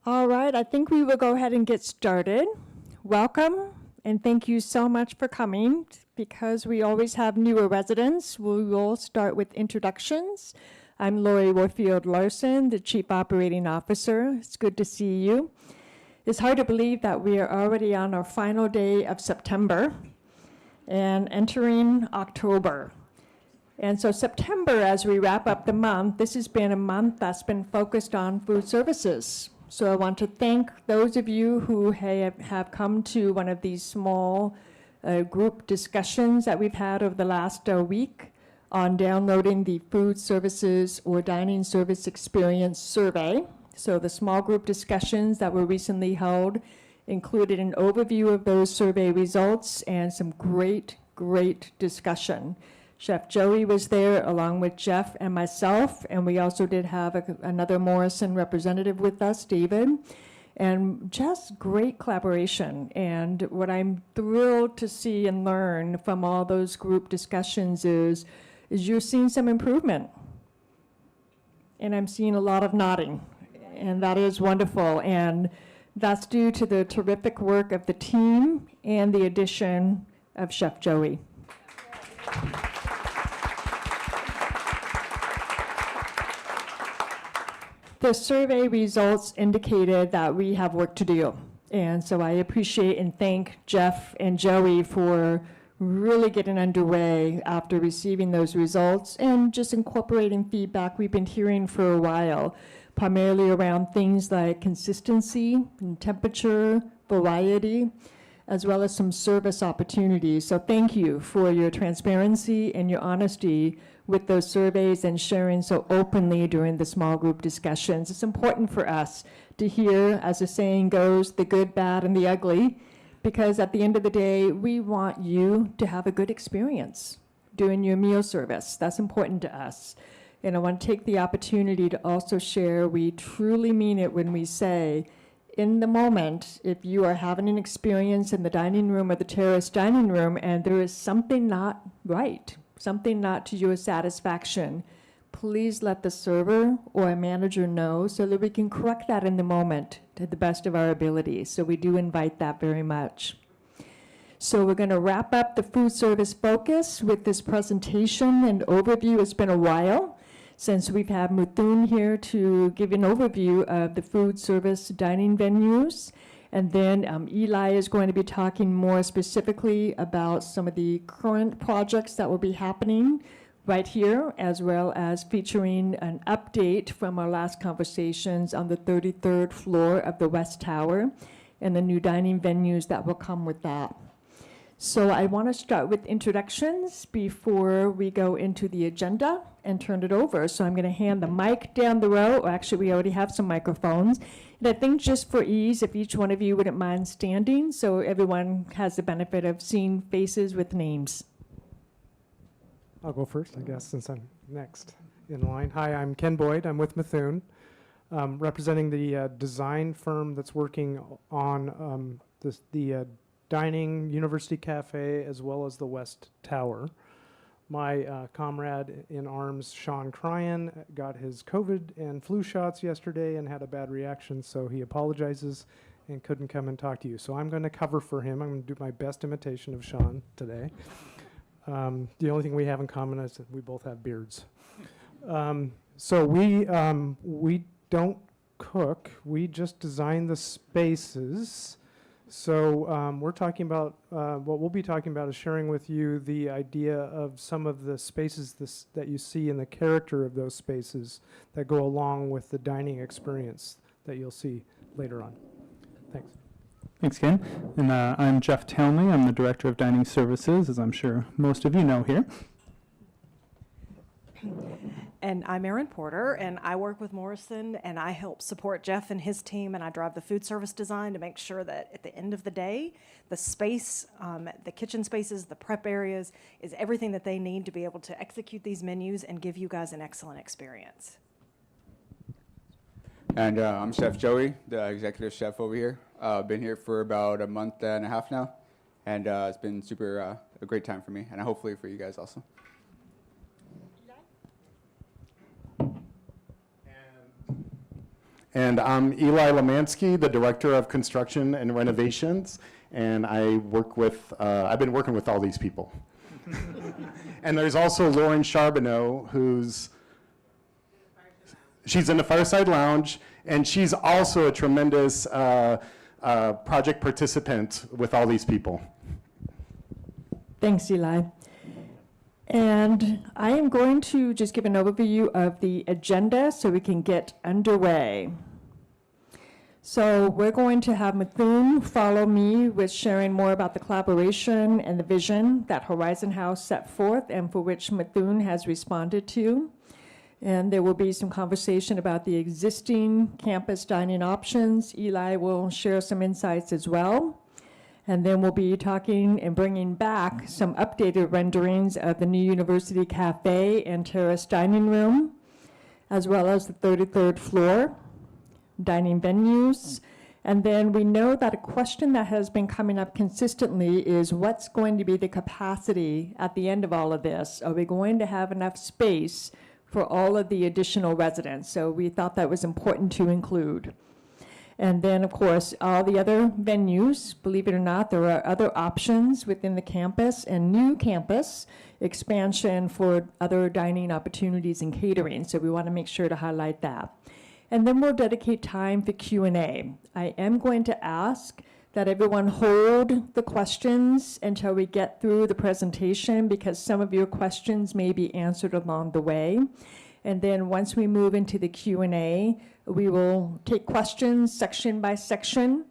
All right, I think we will go ahead and get started. Welcome, and thank you so much for coming. Because we always have newer residents, we will start with introductions. I'm Lori Warfield Larson, the Chief Operating Officer. It's good to see you. It's hard to believe that we are already on our final day of September and entering October. And so September, as we wrap up the month, this has been a month that's been focused on food services. So I want to thank those of you who have come to one of these small group discussions that we've had over the last week on downloading the Food Services or Dining Service Experience Survey. So the small group discussions that were recently held included an overview of those survey results and some great discussion. Chef Joey was there along with Jeff and myself, and we also did have another Morrison representative with us, David, and just great collaboration. And what I'm thrilled to see and learn from all those group discussions is you're seeing some improvement. And I'm seeing a lot of nodding, and that is wonderful. And that's due to the terrific work of the team and the addition of Chef Joey. The survey results indicated that we have work to do. And so I appreciate and thank Jeff and Joey for really getting underway after receiving those results and just incorporating feedback we've been hearing for a while, primarily around things like consistency and temperature, variety, as well as some service opportunities. So thank you for your transparency and your honesty with those surveys and sharing so openly during the small group discussions. It's important for us to hear, as the saying goes, the good, bad, and the ugly, because at the end of the day, we want you to have a good experience doing your meal service. That's important to us. And I want to take the opportunity to also share, we truly mean it when we say, in the moment, if you are having an experience in the dining room or the Terrace Dining Room and there is something not right, something not to your satisfaction, please let the server or a manager know so that we can correct that in the moment to the best of our ability. So we do invite that very much. So we're going to wrap up the food service focus with this presentation and overview. It's been a while since we've had Mithun here to give an overview of the food service dining venues. And then Eli is going to be talking more specifically about some of the current projects that will be happening right here, as well as featuring an update from our last conversations on the 33rd floor of the West Tower and the new dining venues that will come with that. So I want to start with introductions before we go into the agenda and turn it over. So I'm going to hand the mic down the row, or actually we already have some microphones. And I think just for ease, if each one of you wouldn't mind standing so everyone has the benefit of seeing faces with names. I'll go first, I guess, since I'm next in line. Hi, I'm Ken Boyd. I'm with Mithun, representing the design firm that's working on the Dining University Cafe as well as the West Tower. My comrade in arms, Sean Cryan, got his COVID and flu shots yesterday and had a bad reaction, so he apologizes and couldn't come and talk to you. So I'm going to cover for him. I'm going to do my best imitation of Sean today. The only thing we have in common is that we both have beards. So we don't cook. We just design the spaces. So we're talking about, what we'll be talking about is sharing with you the idea of some of the spaces that you see and the character of those spaces that go along with the dining experience that you'll see later on. Thanks. Thanks, Ken. And I'm Jeff Townley. I'm the Director of Dining Services, as I'm sure most of you know here. And I'm Erin Porter, and I work with Morrison, and I help support Jeff and his team, and I drive the food service design to make sure that at the end of the day, the space, the kitchen spaces, the prep areas, is everything that they need to be able to execute these menus and give you guys an excellent experience. And I'm Chef Joey, the executive chef over here. Been here for about a month and a half now, and it's been super a great time for me, and hopefully for you guys also. And I'm Eli Lemansky, the Director of Construction and Renovations, and I work with, I've been working with all these people. And there's also Lauren Charbonneau, she's in the Fireside Lounge, and she's also a tremendous project participant with all these people. Thanks, Eli. And I am going to just give an overview of the agenda so we can get underway. So we're going to have Mithun follow me with sharing more about the collaboration and the vision that Horizon House set forth and for which Mithun has responded to. And there will be some conversation about the existing campus dining options. Eli will share some insights as well. And then we'll be talking and bringing back some updated renderings of the new University Cafe and Terrace Dining Room, as well as the 33rd floor dining venues. And then we know that a question that has been coming up consistently is what's going to be the capacity at the end of all of this? Are we going to have enough space for all of the additional residents? So we thought that was important to include. And then, of course, all the other venues, believe it or not, there are other options within the campus and new campus expansion for other dining opportunities and catering. So we want to make sure to highlight that. And then we'll dedicate time for Q&A. I am going to ask that everyone hold the questions until we get through the presentation because some of your questions may be answered along the way. And then once we move into the Q&A, we will take questions section by section.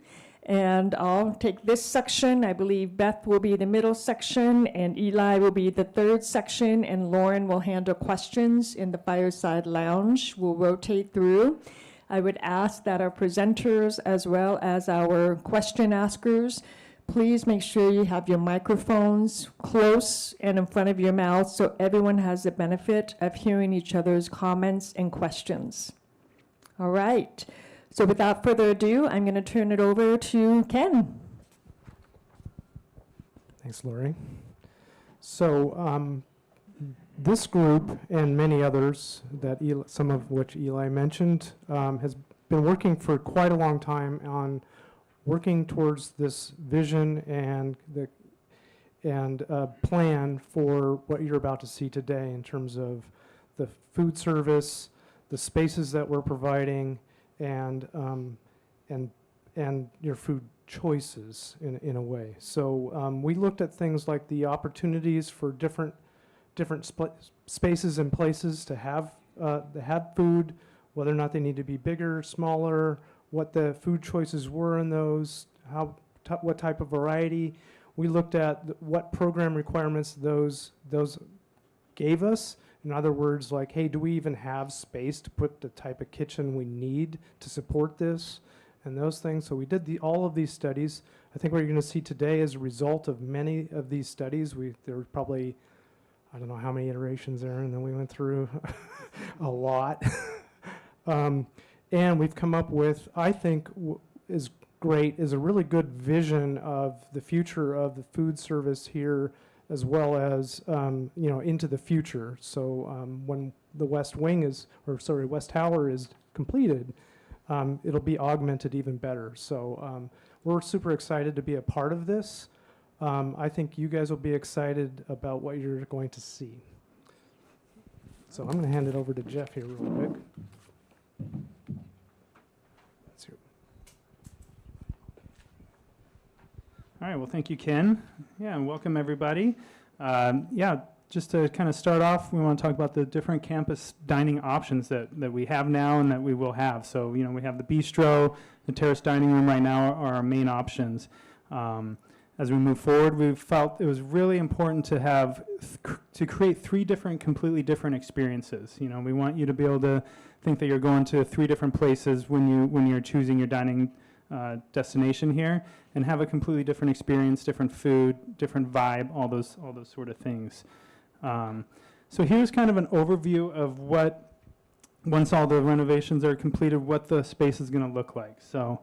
And I'll take this section. I believe Beth will be the middle section, and Eli will be the third section, and Lauren will handle questions in the Fireside Lounge. We'll rotate through. I would ask that our presenters, as well as our question askers, please make sure you have your microphones close and in front of your mouth so everyone has the benefit of hearing each other's comments and questions. All right. So without further ado, I'm going to turn it over to Ken. Thanks, Lori. So this group and many others that some of which Eli mentioned has been working for quite a long time on working towards this vision and plan for what you're about to see today in terms of the food service, the spaces that we're providing, and your food choices in a way. So we looked at things like the opportunities for different spaces and places to have food, whether or not they need to be bigger, smaller, what the food choices were in those, what type of variety. We looked at what program requirements those gave us. In other words, like, hey, do we even have space to put the type of kitchen we need to support this and those things? So we did all of these studies. I think what you're going to see today is a result of many of these studies. There were probably, I don't know how many iterations there, and then we went through a lot. And we've come up with, I think, is a really good vision of the future of the food service here, as well as into the future. So when the West Tower is completed, it'll be augmented even better. So we're super excited to be a part of this. I think you guys will be excited about what you're going to see. So I'm going to hand it over to Jeff here real quick. All right, well, thank you, Ken. Yeah, and welcome, everybody. Just to kind of start off, we want to talk about the different campus dining options that we have now and that we will have. So, we have the bistro, the Terrace Dining Room right now are our main options. As we move forward, we felt it was really important to create three completely different experiences. We want you to be able to think that you're going to three different places when you're choosing your dining destination here, and have a completely different experience, different food, different vibe, all those sort of things. So here's kind of an overview of what, once all the renovations are completed, what the space is going to look like. So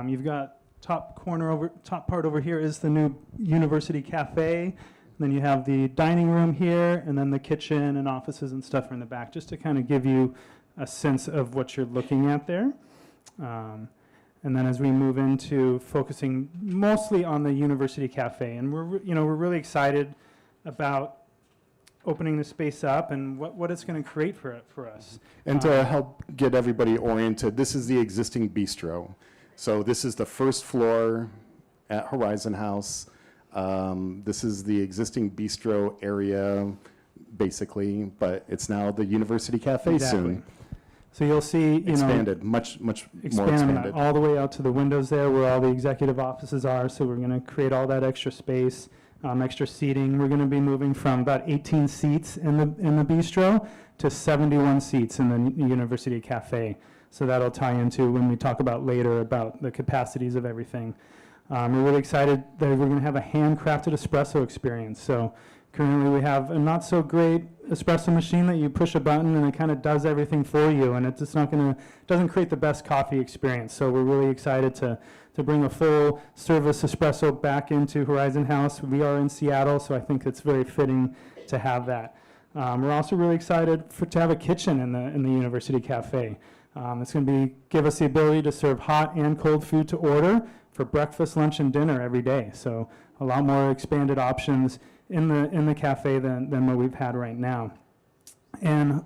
you've got top part over here is the new University Cafe. And then you have the dining room here, and then the kitchen and offices and stuff are in the back, just to kind of give you a sense of what you're looking at there. And then as we move into focusing mostly on the University Cafe, and we're really excited about opening the space up and what it's going to create for us. And to help get everybody oriented, this is the existing bistro. So this is the first floor at Horizon House. This is the existing bistro area, basically, but it's now the University Cafe soon. So you'll see, Expanded, much more expanded expanded. all the way out to the windows there where all the executive offices are. So we're going to create all that extra space, extra seating. We're going to be moving from about 18 seats in the bistro to 71 seats in the University Cafe. So that'll tie into when we talk about later about the capacities of everything. We're really excited that we're going to have a handcrafted espresso experience. So currently we have a not so great espresso machine that you push a button and it kind of does everything for you, and it's just doesn't create the best coffee experience. So we're really excited to bring a full service espresso back into Horizon House. We are in Seattle, so I think it's very fitting to have that. We're also really excited to have a kitchen in the University Cafe. It's going to give us the ability to serve hot and cold food to order for breakfast, lunch, and dinner every day. So a lot more expanded options in the cafe than what we've had right now. And,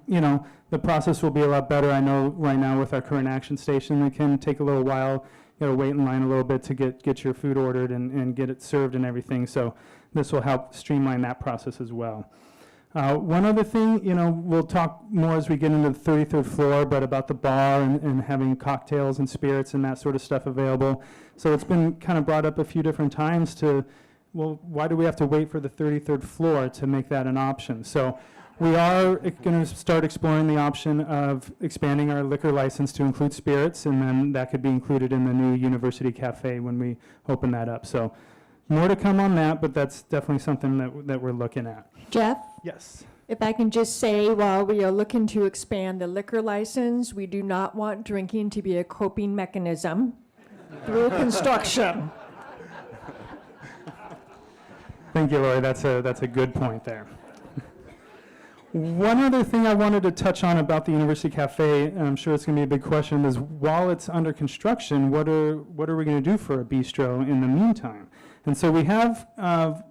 the process will be a lot better. I know right now with our current action station, it can take a little while. You got to wait in line a little bit to get your food ordered and get it served and everything. So this will help streamline that process as well. One other thing, we'll talk more as we get into the 33rd floor, but about the bar and having cocktails and spirits and that sort of stuff available. So it's been kind of brought up a few different times well, why do we have to wait for the 33rd floor to make that an option? So we are going to start exploring the option of expanding our liquor license to include spirits, and then that could be included in the new University Cafe when we open that up. So more to come on that, but that's definitely something that we're looking at. Jeff? Yes. If I can just say, while we are looking to expand the liquor license, we do not want drinking to be a coping mechanism through construction. Thank you, Lori. That's a good point there. One other thing I wanted to touch on about the University Cafe, and I'm sure it's going to be a big question, is while it's under construction, what are we going to do for a bistro in the meantime? And so we have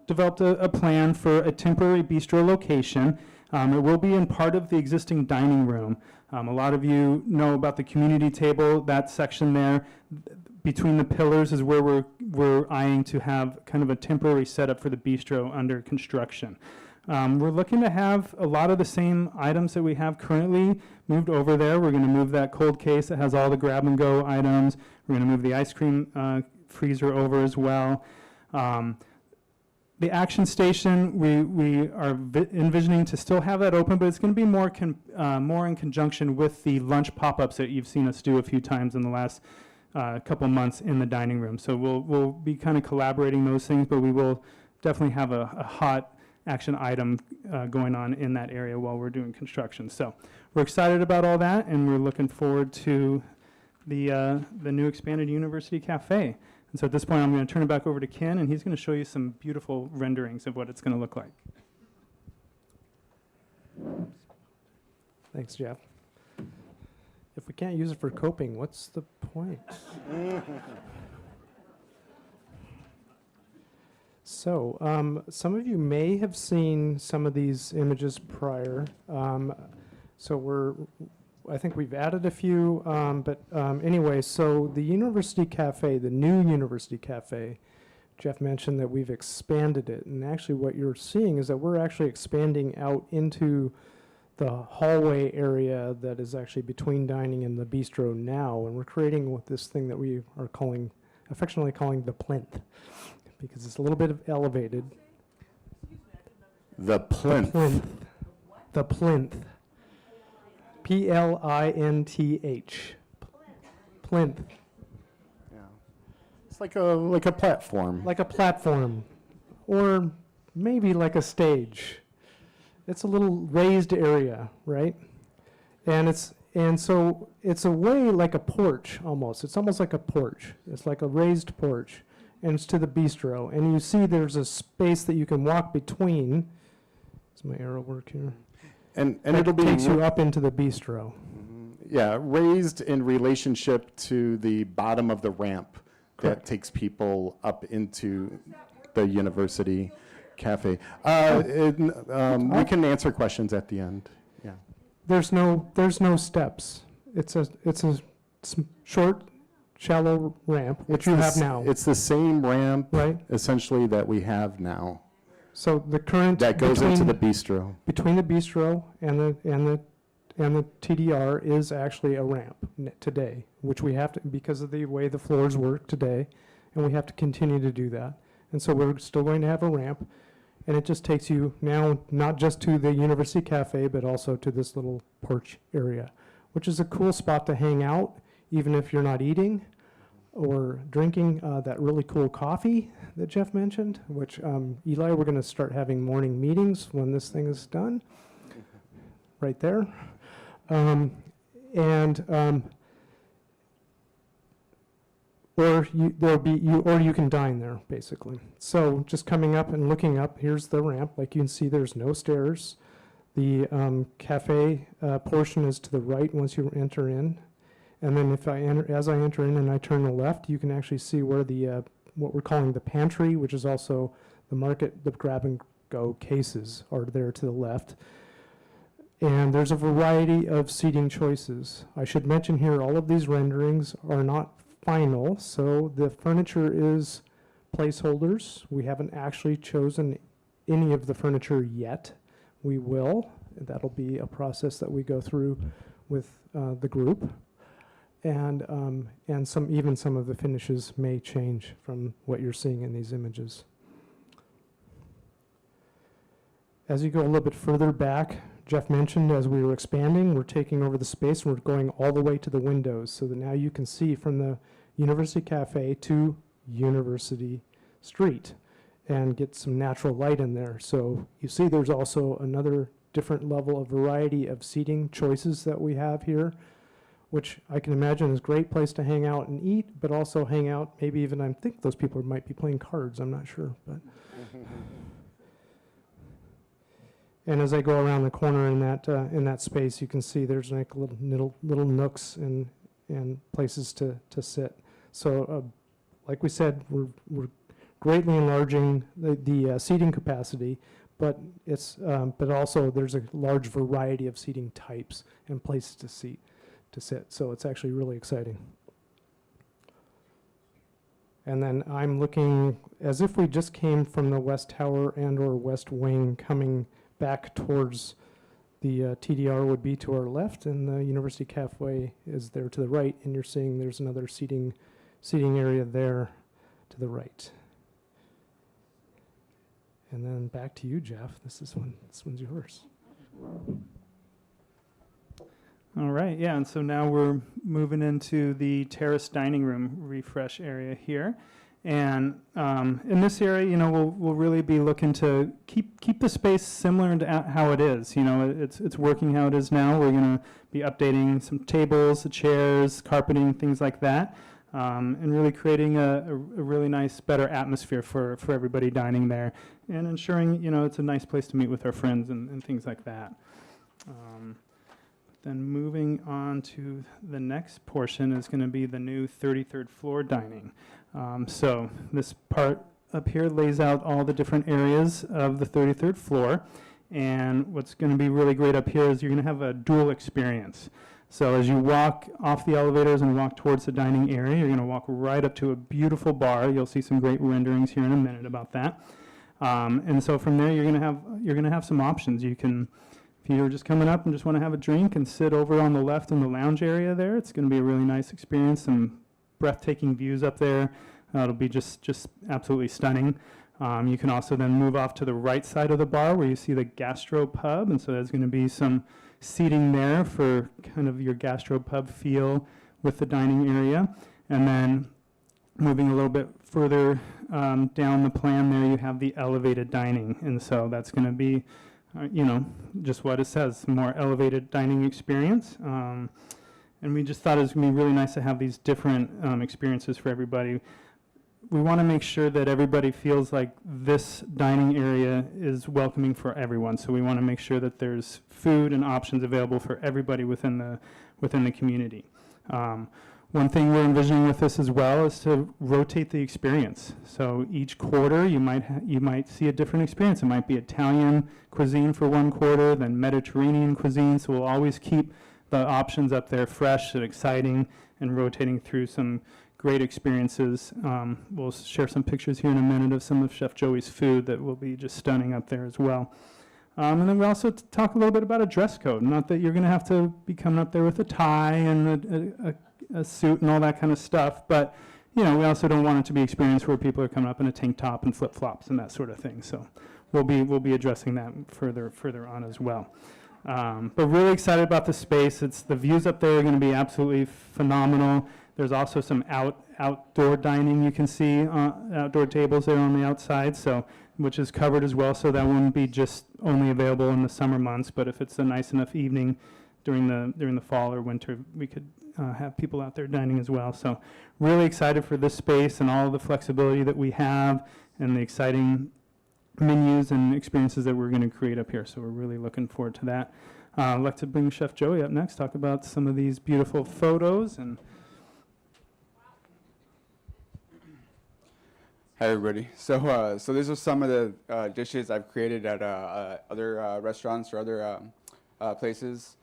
developed a plan for a temporary bistro location. It will be in part of the existing dining room. A lot of you know about the community table, that section there. Between the pillars is where we're eyeing to have kind of a temporary setup for the bistro under construction. We're looking to have a lot of the same items that we have currently moved over there. We're going to move that cold case that has all the grab-and-go items. We're going to move the ice cream freezer over as well. The action station, we are envisioning to still have that open, but it's going to be more in conjunction with the lunch pop-ups that you've seen us do a few times in the last couple months in the dining room. So we'll be kind of collaborating those things, but we will definitely have a hot action item going on in that area while we're doing construction. So we're excited about all that, and we're looking forward to the new expanded University Cafe. And so at this point, I'm going to turn it back over to Ken, and he's going to show you some beautiful renderings of what it's going to look like. Thanks, Jeff. If we can't use it for coping, what's the point? So, some of you may have seen some of these images prior. I think we've added a few, anyway, so the University Cafe, the new University Cafe, Jeff mentioned that we've expanded it, and actually what you're seeing is that we're actually expanding out into the hallway area that is actually between dining and the bistro now, and we're creating this thing that we are affectionately calling the plinth, because it's a little bit elevated. The plinth. The plinth. P-L-I-N-T-H. Plinth. Yeah. It's like a platform. Like a platform, or maybe like a stage. It's a little raised area, right? And so it's a way like a porch almost. It's almost like a porch. It's like a raised porch, and it's to the bistro. And you see there's a space that you can walk between. Does my arrow work here? And That it'll be takes you up into the bistro. Yeah, raised in relationship to the bottom of the ramp that takes people up into the university cafe. We can answer questions at the end. Yeah. There's no steps. It's a short, shallow ramp, which you have now, It's the same ramp, right? essentially, that we have now. So the current That goes into the bistro. between the bistro and the TDR is actually a ramp today, which we have to, because of the way the floors work today, and we have to continue to do that. And so we're still going to have a ramp, and it just takes you now not just to the University Cafe, but also to this little porch area, which is a cool spot to hang out, even if you're not eating or drinking that really cool coffee that Jeff mentioned, which Eli, we're going to start having morning meetings when this thing is done, right there. Or you can dine there, basically. So just coming up and looking up, here's the ramp. Like you can see, there's no stairs. The cafe portion is to the right once you enter in. And then as I enter in and I turn the left, you can actually see where the what we're calling the pantry, which is also the market, the grab and go cases are there to the left. And there's a variety of seating choices. I should mention here, all of these renderings are not final, so the furniture is placeholders. We haven't actually chosen any of the furniture yet. We will. That'll be a process that we go through with the group. And some of the finishes may change from what you're seeing in these images. As you go a little bit further back, Jeff mentioned as we were expanding, we're taking over the space and we're going all the way to the windows so that now you can see from the University Cafe to University Street and get some natural light in there. So you see there's also another different level of variety of seating choices that we have here, which I can imagine is a great place to hang out and eat, but also hang out, maybe even I think those people might be playing cards, I'm not sure. But and as I go around the corner in that space, you can see there's like little nooks and places to sit. So like we said, we're greatly enlarging the seating capacity, but also there's a large variety of seating types and places to sit. So it's actually really exciting. And then I'm looking as if we just came from the West Tower and or West Wing coming back towards the TDR would be to our left, and the University Cafe is there to the right, and you're seeing there's another seating area there to the right. And then back to you, Jeff. This one's yours. All right, yeah, and so now we're moving into the Terrace Dining Room refresh area here. And in this area, we'll really be looking to keep the space similar to how it is. It's working how it is now. We're going to be updating some tables, the chairs, carpeting, things like that, and really creating a really nice, better atmosphere for everybody dining there, and ensuring it's a nice place to meet with our friends and things like that. Then moving on to the next portion is going to be the new 33rd floor dining. So this part up here lays out all the different areas of the 33rd floor. And what's going to be really great up here is you're going to have a dual experience. So as you walk off the elevators and walk towards the dining area, you're going to walk right up to a beautiful bar. You'll see some great renderings here in a minute about that. And so from there, you're going to have some options. You can, if you're just coming up and just want to have a drink and sit over on the left in the lounge area there, it's going to be a really nice experience. Some breathtaking views up there. It'll be just absolutely stunning. You can also then move off to the right side of the bar where you see the gastro pub, and so there's going to be some seating there for kind of your gastro pub feel with the dining area. And then moving a little bit further down the plan there, you have the elevated dining, and so that's going to be just what it says, more elevated dining experience. And we just thought it was going to be really nice to have these different experiences for everybody. We want to make sure that everybody feels like this dining area is welcoming for everyone. So we want to make sure that there's food and options available for everybody within within the community. One thing we're envisioning with this as well is to rotate the experience. So each quarter you might see a different experience. It might be Italian cuisine for one quarter, then Mediterranean cuisine. So we'll always keep the options up there fresh and exciting and rotating through some great experiences. We'll share some pictures here in a minute of some of Chef Joey's food that will be just stunning up there as well. And then we also talk a little bit about a dress code. Not that you're going to have to be coming up there with a tie and a suit and all that kind of stuff, but we also don't want it to be an experience where people are coming up in a tank top and flip-flops and that sort of thing. So we'll be addressing that further on as well. But really excited about the space. The views up there are going to be absolutely phenomenal. There's also some outdoor dining you can see, outdoor tables there on the outside, which is covered as well, so that wouldn't be just only available in the summer months, but if it's a nice enough evening during the fall or winter, we could have people out there dining as well. So really excited for this space and all the flexibility that we have and the exciting menus and experiences that we're going to create up here. So we're really looking forward to that. I'd like to bring Chef Joey up next, talk about some of these beautiful photos. And Hi everybody. So these are some of the dishes I've created at other restaurants or other places.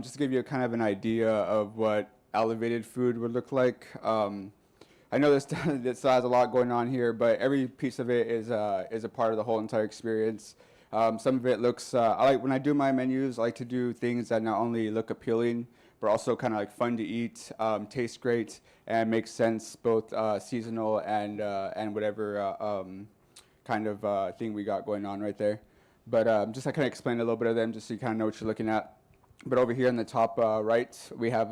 Just to give you a kind of an idea of what elevated food would look like. I know this has a lot going on here, but every piece of it is a part of the whole entire experience. Some of it looks, when I do my menus, I like to do things that not only look appealing, but also kind of like fun to eat, taste great, and make sense, both seasonal and whatever kind of thing we got going on right there. But just to kind of explain a little bit of them, just so you kind of know what you're looking at. But over here in the top right, we have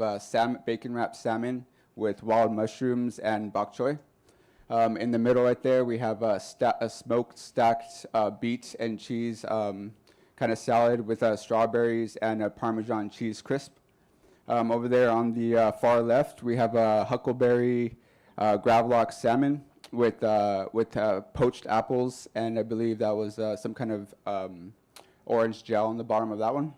bacon wrapped salmon with wild mushrooms and bok choy. In the middle right there, we have a smoked stacked beet and cheese kind of salad with strawberries and a Parmesan cheese crisp. Over there on the far left, we have a huckleberry gravlax salmon with poached apples, and I believe that was some kind of orange gel on the bottom of that one.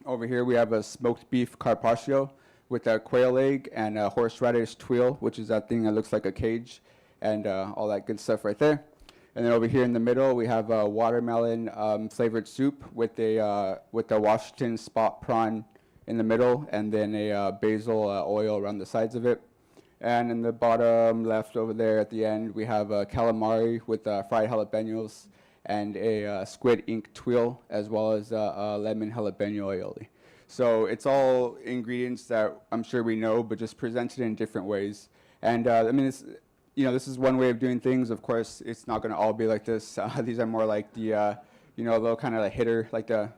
Over here, we have a smoked beef carpaccio with a quail egg and a horseradish tuile, which is that thing that looks like a cage, and all that good stuff right there. And then over here in the middle, we have a watermelon flavored soup with a Washington spot prawn in the middle, and then a basil oil around the sides of it. And in the bottom left over there at the end, we have a calamari with fried jalapenos and a squid ink tuile, as well as a lemon jalapeno aioli. So it's all ingredients that I'm sure we know, but just presented in different ways. And I mean, this is one way of doing things. Of course, it's not going to all be like this. These are more like the, little kind of like hitter, like the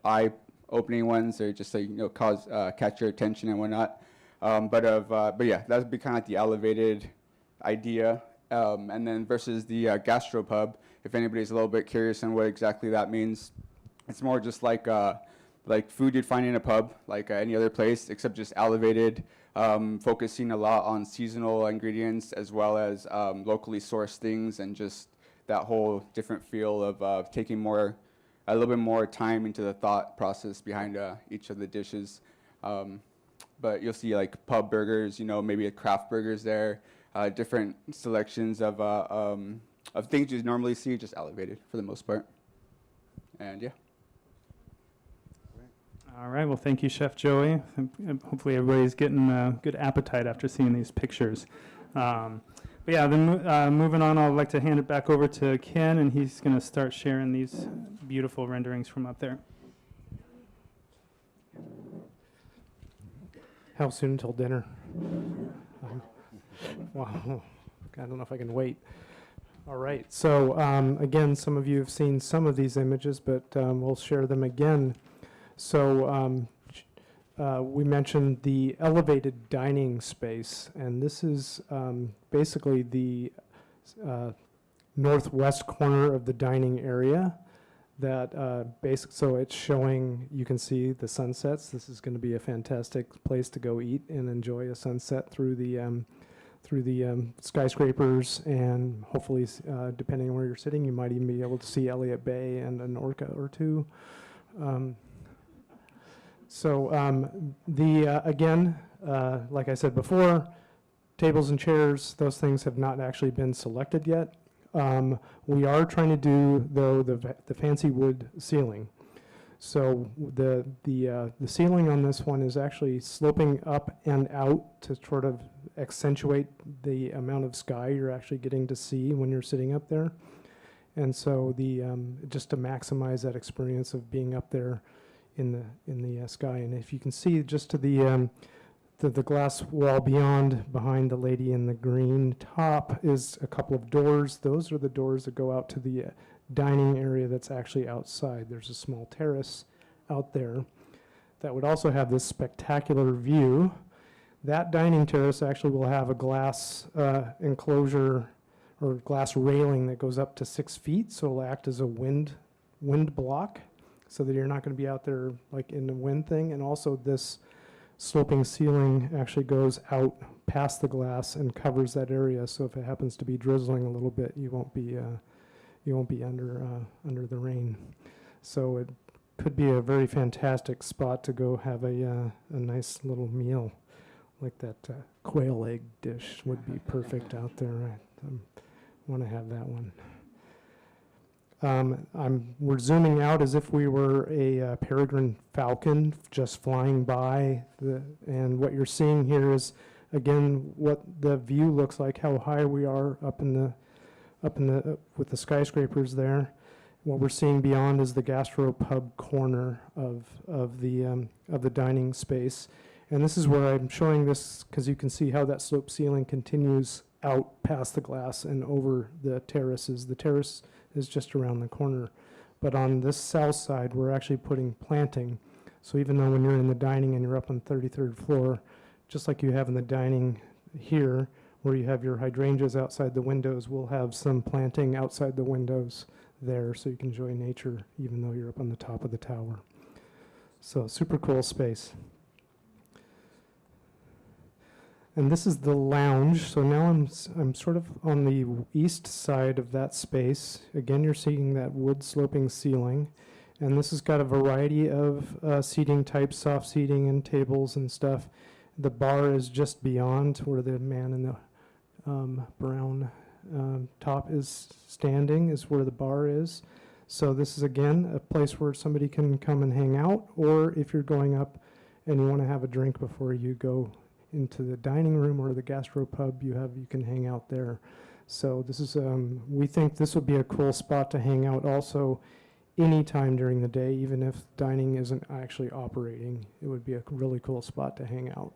eye-opening ones, or just catch your attention and whatnot. But yeah, that would be kind of like the elevated idea. And then versus the gastropub, if anybody's a little bit curious on what exactly that means, it's more just like food you'd find in a pub, like any other place, except just elevated, focusing a lot on seasonal ingredients as well as locally sourced things, and just that whole different feel of taking a little bit more time into the thought process behind each of the dishes. But you'll see like pub burgers, maybe a craft burgers there, different selections of things you normally see, just elevated for the most part. And yeah. all right, well, thank you, Chef Joey. Hopefully everybody's getting a good appetite after seeing these pictures. But yeah, then moving on, I'd like to hand it back over to Ken, and he's going to start sharing these beautiful renderings from up there. How soon until dinner? Wow, I don't know if I can wait. All right, so again, some of you have seen some of these images, but we'll share them again. So we mentioned the elevated dining space, and this is basically the northwest corner of the dining area. So it's showing, you can see the sunsets. This is going to be a fantastic place to go eat and enjoy a sunset through the skyscrapers, and hopefully, depending on where you're sitting, you might even be able to see Elliott Bay and an orca or two. So again, like I said before, tables and chairs, those things have not actually been selected yet. We are trying to do, though, the fancy wood ceiling. So the ceiling on this one is actually sloping up and out to sort of accentuate the amount of sky you're actually getting to see when you're sitting up there. And so just to maximize that experience of being up there in the sky. And if you can see just to the glass wall behind the lady in the green top is a couple of doors. Those are the doors that go out to the dining area that's actually outside. There's a small terrace out there that would also have this spectacular view. That dining terrace actually will have a glass enclosure or glass railing that goes up to 6 feet, so it'll act as a wind block so that you're not going to be out there like in the wind thing. And also this sloping ceiling actually goes out past the glass and covers that area, so if it happens to be drizzling a little bit, you won't be under the rain. So it could be a very fantastic spot to go have a nice little meal, like that quail egg dish would be perfect out there. I want to have that one. We're zooming out as if we were a peregrine falcon just flying by, and what you're seeing here is again what the view looks like, how high we are up in the with the skyscrapers there. What we're seeing beyond is the gastropub corner of the dining space, and this is where I'm showing this because you can see how that slope ceiling continues out past the glass and over the terraces. The terrace is just around the corner, but on this south side we're actually putting planting. So even though when you're in the dining and you're up on the 33rd floor, just like you have in the dining here, where you have your hydrangeas outside the windows, we'll have some planting outside the windows there so you can enjoy nature even though you're up on the top of the tower. So super cool space. And this is the lounge. So now I'm sort of on the east side of that space. Again, you're seeing that wood sloping ceiling. And this has got a variety of seating types, soft seating and tables and stuff. The bar is just beyond where the man in the brown top is standing, is where the bar is. So this is, again, a place where somebody can come and hang out, or if you're going up and you want to have a drink before you go into the dining room or the gastropub, you can hang out there. So this is, we think this would be a cool spot to hang out also anytime during the day, even if dining isn't actually operating. It would be a really cool spot to hang out.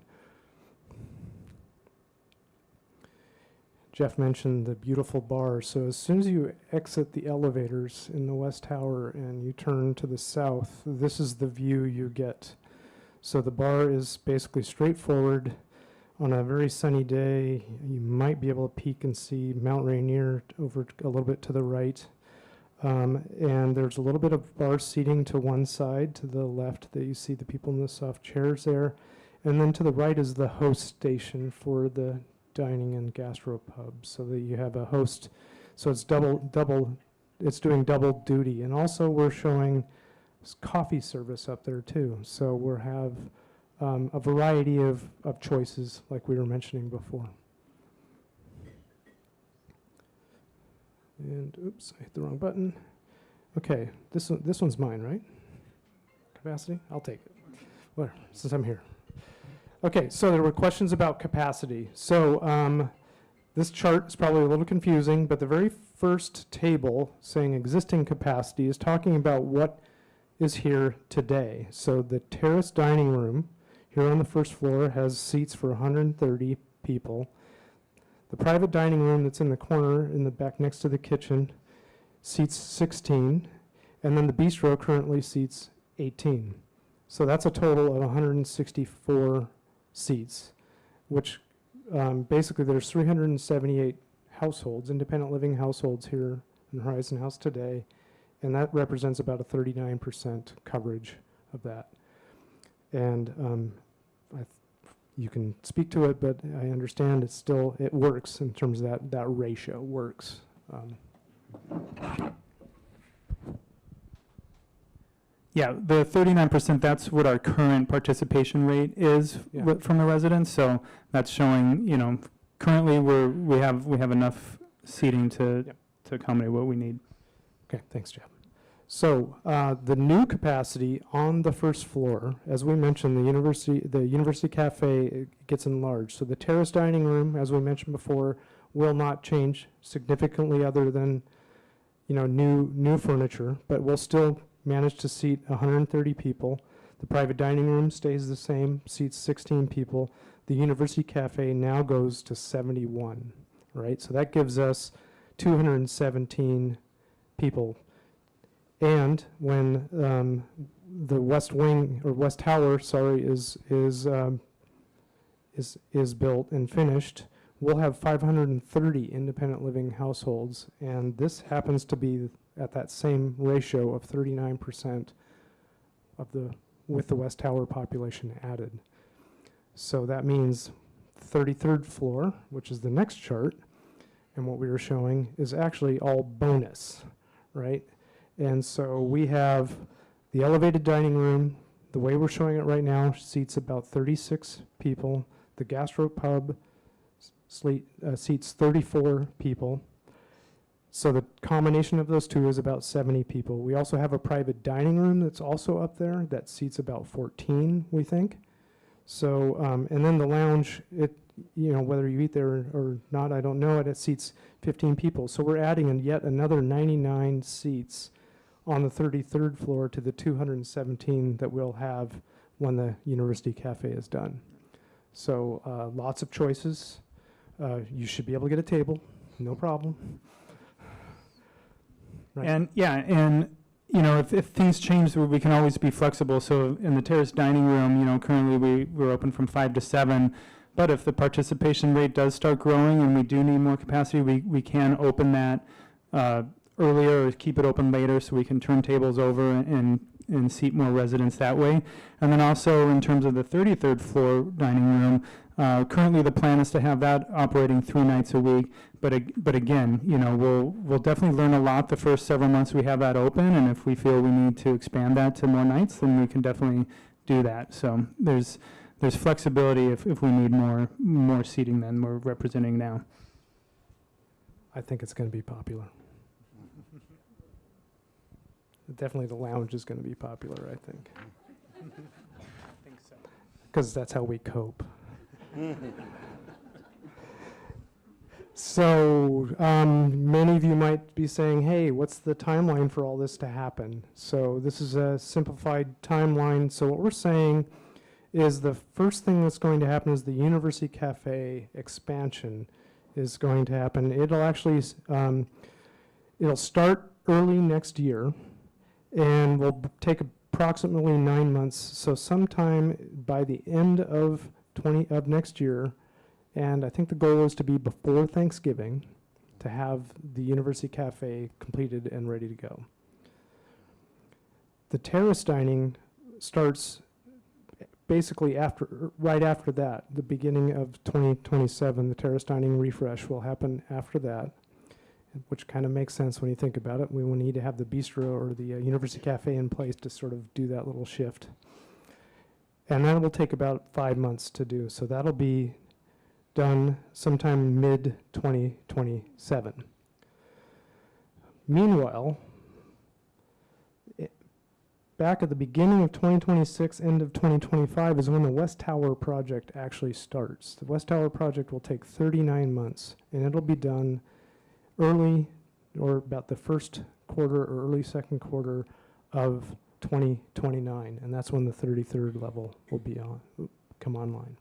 Jeff mentioned the beautiful bar. So as soon as you exit the elevators in the West Tower and you turn to the south, this is the view you get. So the bar is basically straightforward. On a very sunny day, you might be able to peek and see Mount Rainier over a little bit to the right. And there's a little bit of bar seating to one side, to the left, that you see the people in the soft chairs there. And then to the right is the host station for the dining and gastropub, so that you have a host. So it's it's doing double duty. And also we're showing coffee service up there too. So we'll have a variety of choices like we were mentioning before. And oops, I hit the wrong button. Okay, this one's mine, right? Capacity? I'll take it. Well, since I'm here. Okay, so there were questions about capacity. So this chart is probably a little confusing, but the very first table saying existing capacity is talking about what is here today. So the Terrace Dining Room here on the first floor has seats for 130 people. The private dining room that's in the corner in the back next to the kitchen seats 16, and then the bistro currently seats 18. So that's a total of 164 seats, which basically there's 378 households, independent living households here in Horizon House today, and that represents about a 39% coverage of that. And you can speak to it, but I understand it works in terms of that ratio works. Yeah, the 39%, that's what our current participation rate is Yeah. from the residents. So that's showing, currently we have enough seating to Yep. to accommodate what we need. Okay, thanks, Jeff. So the new capacity on the first floor, as we mentioned, the University Cafe gets enlarged. So the Terrace Dining Room, as we mentioned before, will not change significantly other than, new furniture, but we'll still manage to seat 130 people. The private dining room stays the same, seats 16 people. The University Cafe now goes to 71, right? So that gives us 217 people. And when the West Wing or West Tower, is built and finished, we'll have 530 independent living households, and this happens to be at that same ratio of 39% with the West Tower population added. So that means 33rd floor, which is the next chart, and what we were showing is actually all bonus, right? And so we have the elevated dining room. The way we're showing it right now seats about 36 people. The gastropub seats 34 people. So the combination of those two is about 70 people. We also have a private dining room that's also up there that seats about 14, we think. So, and then the lounge, whether you eat there or not, I don't know it seats 15 people. So we're adding yet another 99 seats on the 33rd floor to the 217 that we'll have when the University Cafe is done. So lots of choices. You should be able to get a table, no problem. Right. And if things change, we can always be flexible. So in the Terrace Dining Room, currently we're open from 5 to 7. But if the participation rate does start growing and we do need more capacity, we can open that earlier or keep it open later so we can turn tables over and seat more residents that way. And then also in terms of the 33rd floor dining room, currently the plan is to have that operating 3 nights a week. But again, we'll definitely learn a lot the first several months we have that open. And if we feel we need to expand that to more nights, then we can definitely do that. So there's flexibility if we need more seating than we're representing now. I think it's going to be popular. Definitely the lounge is going to be popular, I think. I think so. Because that's how we cope. So many of you might be saying, hey, what's the timeline for all this to happen? So this is a simplified timeline. So what we're saying is the first thing that's going to happen is the University Cafe expansion is going to happen. It'll actually, it'll start early next year and will take approximately 9 months. So sometime by the end of next year, and I think the goal is to be before Thanksgiving to have the University Cafe completed and ready to go. The Terrace Dining starts basically right after that, the beginning of 2027. The Terrace Dining refresh will happen after that, which kind of makes sense when you think about it. We will need to have the bistro or the University Cafe in place to sort of do that little shift. And that will take about 5 months to do. So that'll be done sometime mid-2027. Meanwhile, back at the beginning of 2026, end of 2025 is when the West Tower project actually starts. The West Tower project will take 39 months, and it'll be done early or about the first quarter or early second quarter of 2029, and that's when the 33rd level will be come online.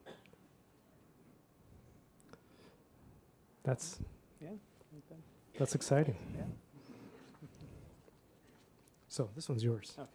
That's exciting. Yeah. So this one's yours. Okay.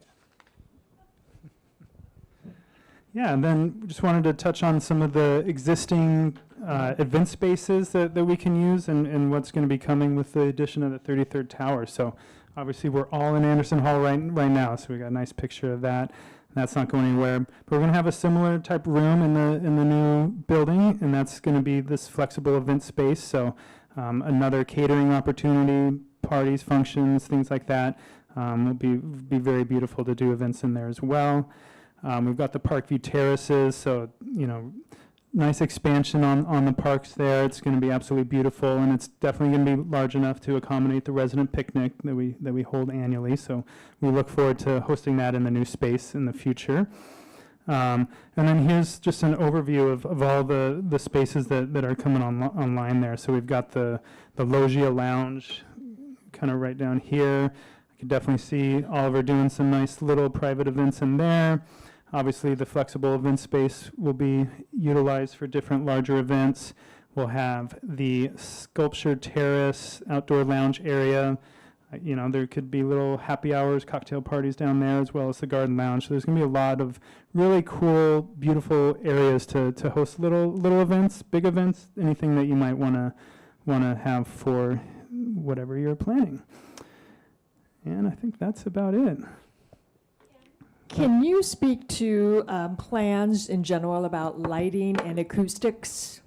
Yeah, and then just wanted to touch on some of the existing event spaces that we can use and what's going to be coming with the addition of the 33rd tower. So obviously we're all in Anderson Hall right now, so we got a nice picture of that. That's not going anywhere. But we're going to have a similar type room in the new building, and that's going to be this flexible event space. So another catering opportunity, parties, functions, things like that. Will be very beautiful to do events in there as well. We've got the Parkview Terraces, so, nice expansion on the parks there. It's going to be absolutely beautiful, and it's definitely going to be large enough to accommodate the resident picnic that we hold annually. So we look forward to hosting that in the new space in the future. And then here's just an overview of all the spaces that are coming online there. So we've got the Loggia Lounge kind of right down here. I could definitely see Oliver doing some nice little private events in there. Obviously, the flexible event space will be utilized for different larger events. We'll have the sculptured terrace outdoor lounge area. There could be little happy hours, cocktail parties down there, as well as the garden lounge. So there's going to be a lot of really cool, beautiful areas to host little events, big events, anything that you might want to have for whatever you're planning. And I think that's about it. Can you speak to plans in general about lighting and acoustics?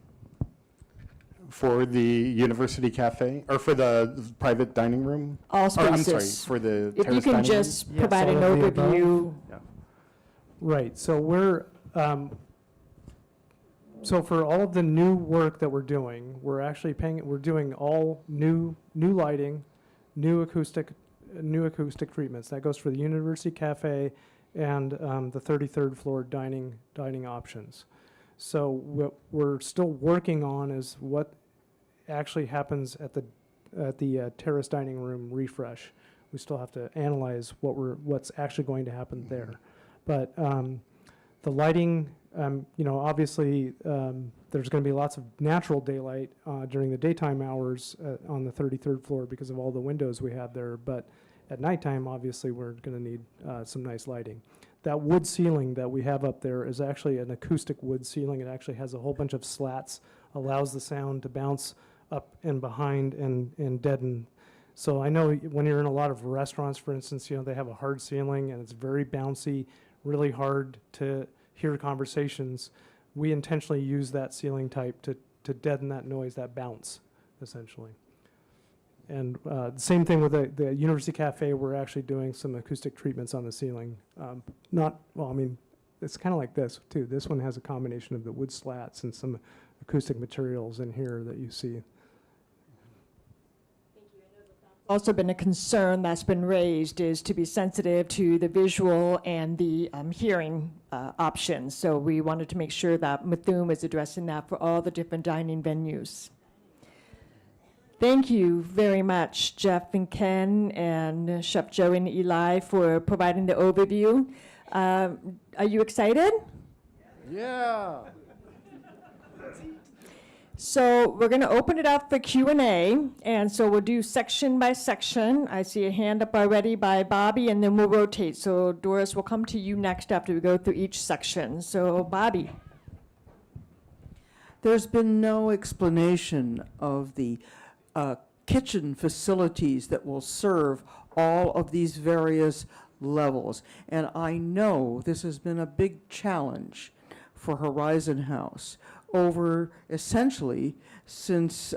For the University Cafe, or for the private dining room? All Or, I'm sorry, spaces. for the If you terrace can dining room? just Yes, provide an all of the above. overview. Right, so so for all of the new work that we're doing, we're doing all new lighting, new acoustic treatments. That goes for the University Cafe and the 33rd floor dining options. So what we're still working on is what actually happens at the Terrace Dining Room refresh. We still have to analyze what's actually going to happen there. But the lighting, obviously there's going to be lots of natural daylight during the daytime hours on the 33rd floor because of all the windows we have there. But at nighttime, obviously, we're going to need some nice lighting. That wood ceiling that we have up there is actually an acoustic wood ceiling. It actually has a whole bunch of slats, allows the sound to bounce up and behind and deaden. So I know when you're in a lot of restaurants, for instance, they have a hard ceiling and it's very bouncy, really hard to hear conversations. We intentionally use that ceiling type to deaden that noise, that bounce, essentially. And same thing with the University Cafe. We're actually doing some acoustic treatments on the ceiling. It's kind of like this, too. This one has a combination of the wood slats and some acoustic materials in here that you see. Also been a concern that's been raised is to be sensitive to the visual and the hearing options. So we wanted to make sure that Mithun is addressing that for all the different dining venues. Thank you very much, Jeff and Ken and Chef Joe and Eli for providing the overview. Are you excited? Yeah. So we're going to open it up for Q&A, and so we'll do section by section. I see a hand up already by Bobby, and then we'll rotate. So Doris, will come to you next after we go through each section. So Bobby. There's been no explanation of the kitchen facilities that will serve all of these various levels. And I know this has been a big challenge for Horizon House over essentially since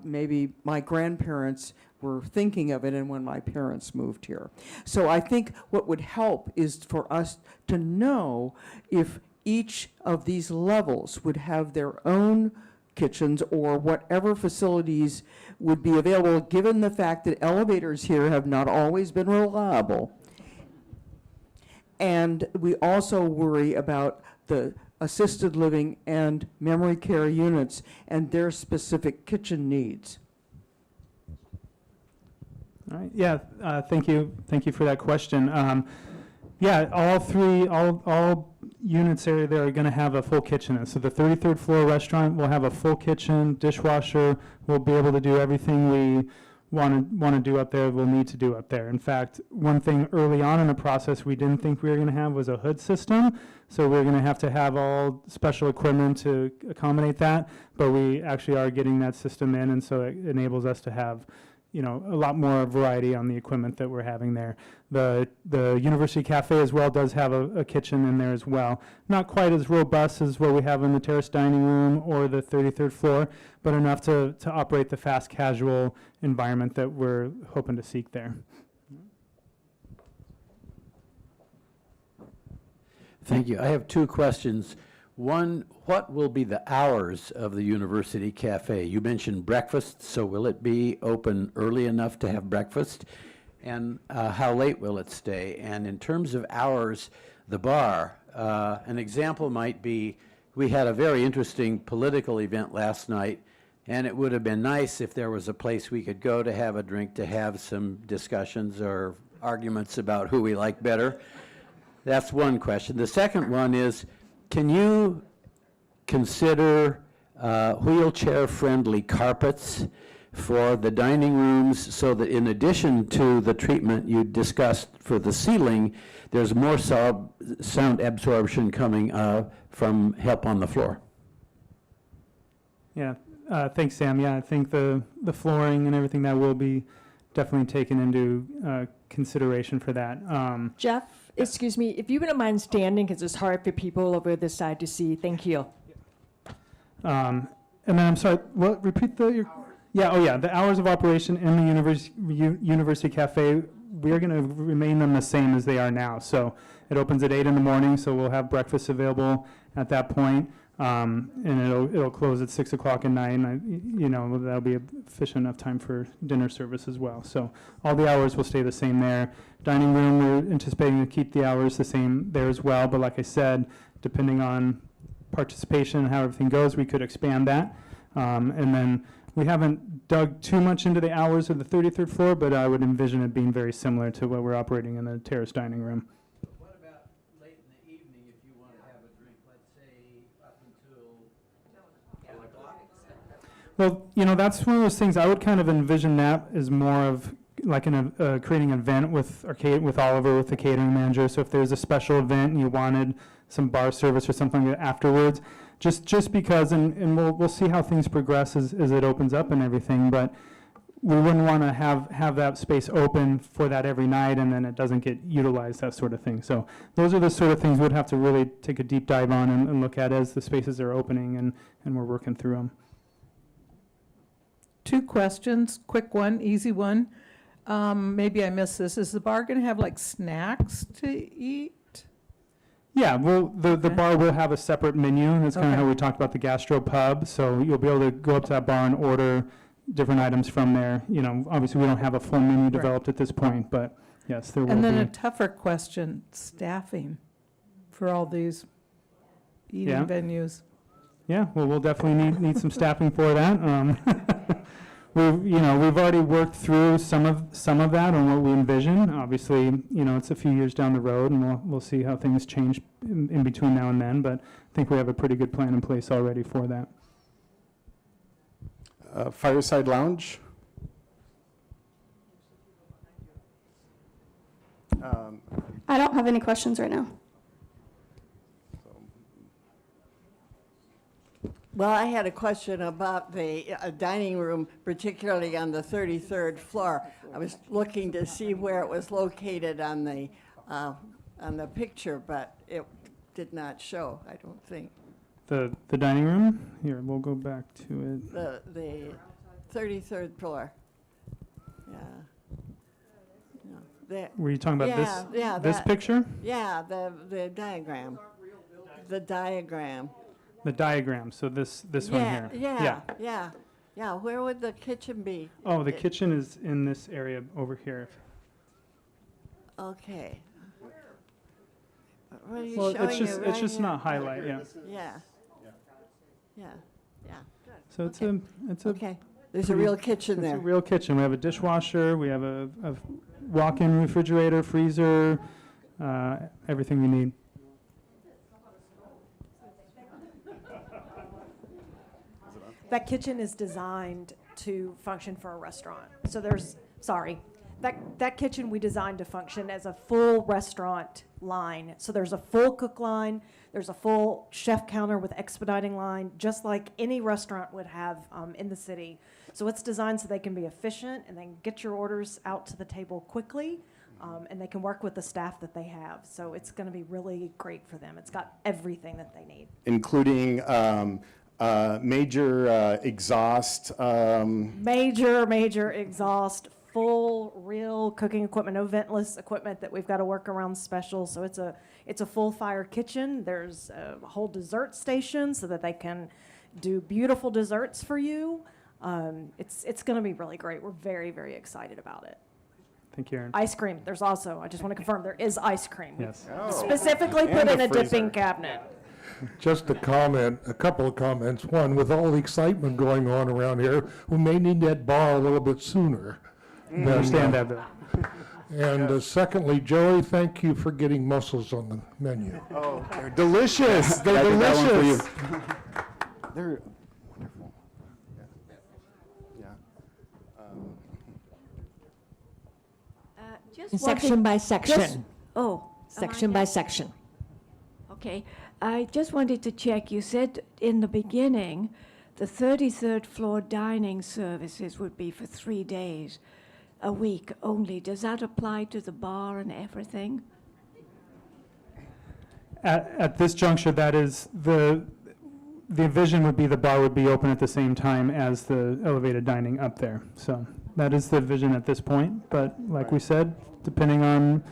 maybe my grandparents were thinking of it and when my parents moved here. So I think what would help is for us to know if each of these levels would have their own kitchens or whatever facilities would be available, given the fact that elevators here have not always been reliable. And we also worry about the assisted living and memory care units and their specific kitchen needs. All right. Yeah. Thank you. Thank you for that question. All units there are going to have a full kitchen. So the 33rd floor restaurant will have a full kitchen, dishwasher. We'll be able to do everything we want to do up there, we'll need to do up there. In fact, one thing early on in the process we didn't think we were going to have was a hood system. So we're going to have all special equipment to accommodate that. But we actually are getting that system in, and so it enables us to have a lot more variety on the equipment that we're having there. The University Cafe as well does have a kitchen in there as well. Not quite as robust as what we have in the Terrace Dining Room or the 33rd floor, but enough to operate the fast casual environment that we're hoping to seek there. Thank you. I have two questions. One, what will be the hours of the University Cafe? You mentioned breakfast, so will it be open early enough to have breakfast? And how late will it stay? And in terms of hours, the bar, an example might be, we had a very interesting political event last night, and it would have been nice if there was a place we could go to have a drink, to have some discussions or arguments about who we like better. That's one question. The second one is, can you consider wheelchair-friendly carpets for the dining rooms, so that in addition to the treatment you discussed for the ceiling, there's more sound absorption coming from help on the floor? Yeah, thanks, Sam. Yeah, I think the flooring and everything that will be definitely taken into consideration for that. Jeff, excuse me, if you wouldn't mind standing, because it's hard for people over this side to see. Thank you. And then I'm sorry, what, repeat the, yeah, oh yeah, the hours of operation in the University Cafe, we are going to remain them the same as they are now. So it opens at 8 in the morning, so we'll have breakfast available at that point. And it'll close at 6 o'clock at night, and you know, that'll be efficient enough time for dinner service as well. So all the hours will stay the same there. Dining room, we're anticipating to keep the hours the same there as well, but like I said, depending on participation and how everything goes, we could expand that. And then we haven't dug too much into the hours of the 33rd floor, but I would envision it being very similar to what we're operating in the Terrace Dining Room. What about late in the evening if you want to have a drink, let's say up until 2 o'clock? Well, you know, that's one of those things, I would kind of envision that as more of like creating an event with Oliver, with the catering manager. So if there's a special event and you wanted some bar service or something like that afterwards, just because, and we'll see how things progress as it opens up and everything, but we wouldn't want to have that space open for that every night and then it doesn't get utilized, that sort of thing. So those are the sort of things we'd have to really take a deep dive on and look at as the spaces are opening and we're working through them. Two questions, quick one, easy one. Maybe I missed this. Is the bar going to have like snacks to eat? Yeah, well, the Okay. bar will have a separate menu, and that's kind of Okay. how we talked about the gastro pub. So you'll be able to go up to that bar and order different items from there. You know, obviously we don't have a full menu developed at this point, but yes, there will And then be. a tougher question, staffing for all these eating Yeah. venues. Yeah, well, we'll definitely need some staffing for that. We've already worked through some of that on what we envision. Obviously, you know, it's a few years down the road, and we'll see how things change in between now and then. But I think we have a pretty good plan in place already for that. Fireside Lounge. I don't have any questions right now. Well, I had a question about the dining room, particularly on the 33rd floor. I was looking to see where it was located on the picture, but it did not show, I don't think. The dining room? Here, we'll go back to it. The 33rd floor. Yeah. No, Were you talking about this that- picture? Yeah, the diagram. The diagram. The diagram, so this one here. Yeah. Where would the kitchen be? Oh, the kitchen is in this area over here. Okay. What are you Well, showing it's you just right not highlight, yeah. here? Yeah. So it's Okay. it's a Okay. There's a real kitchen it's a there. real kitchen. We have a dishwasher, we have a walk-in refrigerator, freezer, everything we need. That kitchen is designed to function for a restaurant. So that kitchen we designed to function as a full restaurant line. So there's a full cook line, there's a full chef counter with expediting line, just like any restaurant would have in the city. So it's designed so they can be efficient and then get your orders out to the table quickly, and they can work with the staff that they have. So it's going to be really great for them. It's got everything that they need. Including major exhaust. Major exhaust, full, real cooking equipment, no ventless equipment that we've got to work around special. So it's a full fire kitchen. There's a whole dessert station so that they can do beautiful desserts for you. It's going to be really great. We're very, very excited about it. Thank you, Aaron. Ice cream. There's also, I just want to confirm, there is ice cream. Yes. Specifically put And in a a dipping freezer. cabinet. Just a comment, a couple of comments. One, with all the excitement going on around here, we may need that bar a little bit sooner. I understand that, Bill. And secondly, Joey, thank you for getting mussels on the menu. Oh, they're delicious. They're I did that one for you. delicious. They're wonderful. Yeah. Just Section wanted- by just- section, Oh. section by section. Okay. I just wanted to check. You said in the beginning the 33rd floor dining services would be for 3 days a week only. Does that apply to the bar and everything? At this juncture, that is the vision would be the bar would be open at the same time as the elevated dining up there. So that is the vision at this point. But like we said, depending on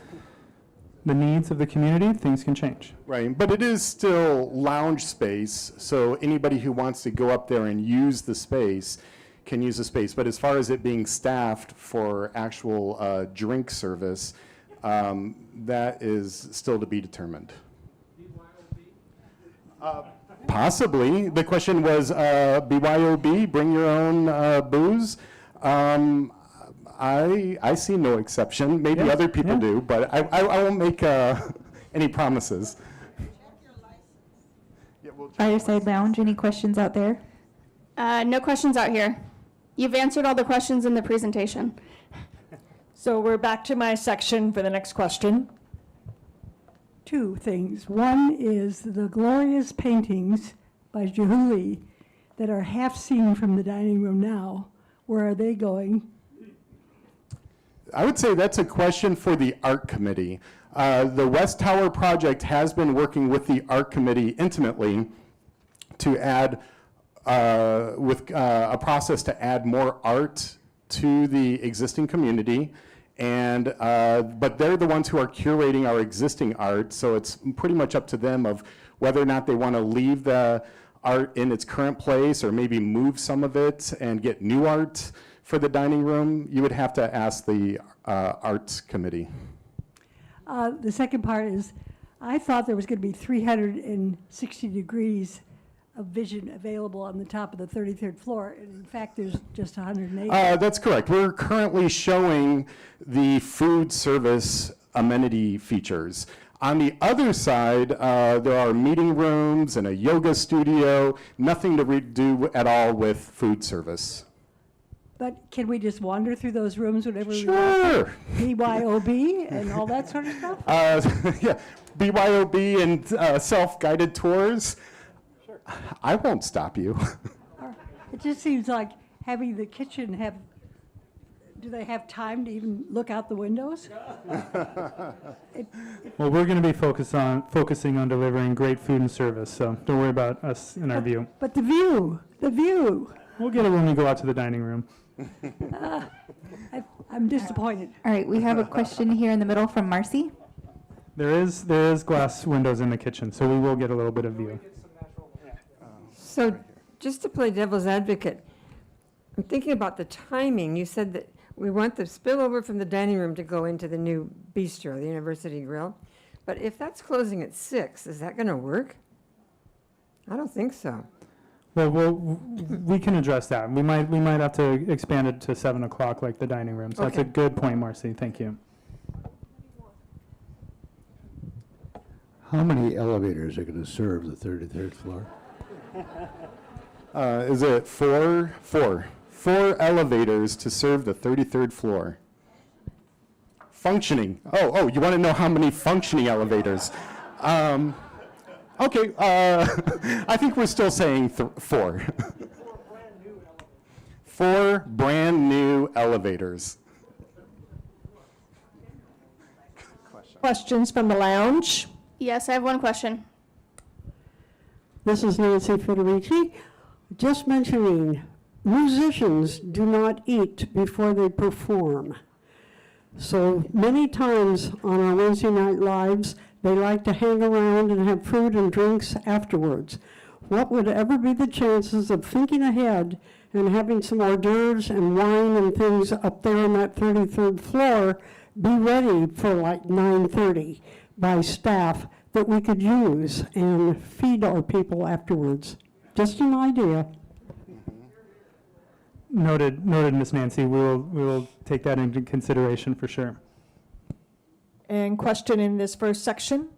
the needs of the community, things can change. Right, but it is still lounge space, so anybody who wants to go up there and use the space can use the space. But as far as it being staffed for actual drink service, that is still to be determined. Possibly. The question was BYOB, bring your own booze. I see no exception. Maybe Yeah, other people yeah. do, but I won't make any promises. Fireside Lounge, any questions out there? No questions out here. You've answered all the questions in the presentation. So we're back to my section for the next question. Two things. One is the glorious paintings by Jahuli that are half seen from the dining room now. Where are they going? I would say that's a question for the art committee. The West Tower project has been working with the art committee intimately to add, with a process to add more art to the existing community. And, but they're the ones who are curating our existing art, so it's pretty much up to them of whether or not they want to leave the art in its current place or maybe move some of it and get new art for the dining room. You would have to ask the arts committee. The second part is, I thought there was going to be 360 degrees of vision available on the top of the 33rd floor, and in fact, there's just 180. That's correct. We're currently showing the food service amenity features. On the other side, there are meeting rooms and a yoga studio, nothing to do at all with food service. But can we just wander through those rooms whenever we want? Sure. BYOB and all that sort of stuff? Yeah, BYOB and self-guided tours. Sure. I won't stop you. It just seems like having the kitchen have, do they have time to even look out the windows? Well, we're going to be focusing on delivering great food and service, so don't worry about us in our view. But the view. We'll get it when we go out to the dining room. I'm disappointed. All right, we have a question here in the middle from Marcy. There is glass windows in the kitchen, so we will get a little bit of view. So just to play devil's advocate, I'm thinking about the timing. You said that we want the spillover from the dining room to go into the new bistro, the University Grill. But if that's closing at 6, is that going to work? I don't think so. Well, we can address that. We might have to expand it to 7 o'clock like the dining room. So that's a Okay. good point, Marcy. Thank you. How many elevators are going to serve the 33rd floor? Is it four? Four elevators to serve the 33rd floor. Functioning. Oh, you want to know how many functioning elevators? Okay, I think we're still saying 4. 4 brand new elevators. Questions from the lounge? Yes, I have one question. This is Nancy Federici. Just mentioning musicians do not eat before they perform. So many times on our Wednesday night lives, they like to hang around and have food and drinks afterwards. What would ever be the chances of thinking ahead and having some hors d'oeuvres and wine and things up there on that 33rd floor be ready for like 9:30 by staff that we could use and feed our people afterwards? Just an idea. Noted, Ms. Nancy. We will take that into consideration for sure. And question in this first section?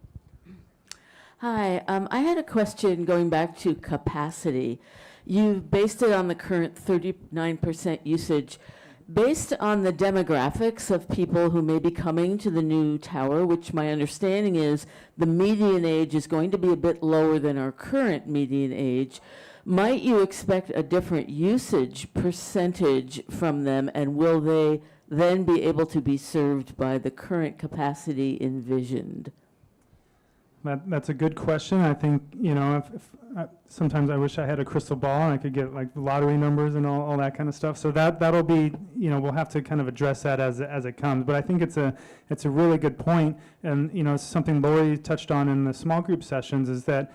Hi, I had a question going back to capacity. You've based it on the current 39% usage. Based on the demographics of people who may be coming to the new tower, which my understanding is the median age is going to be a bit lower than our current median age, might you expect a different usage percentage from them, and will they then be able to be served by the current capacity envisioned? That's a good question. I think, sometimes I wish I had a crystal ball and I could get like lottery numbers and all that kind of stuff. So that'll be, we'll have to kind of address that as it comes. But I think it's a really good point. And, it's something Lori touched on in the small group sessions is that,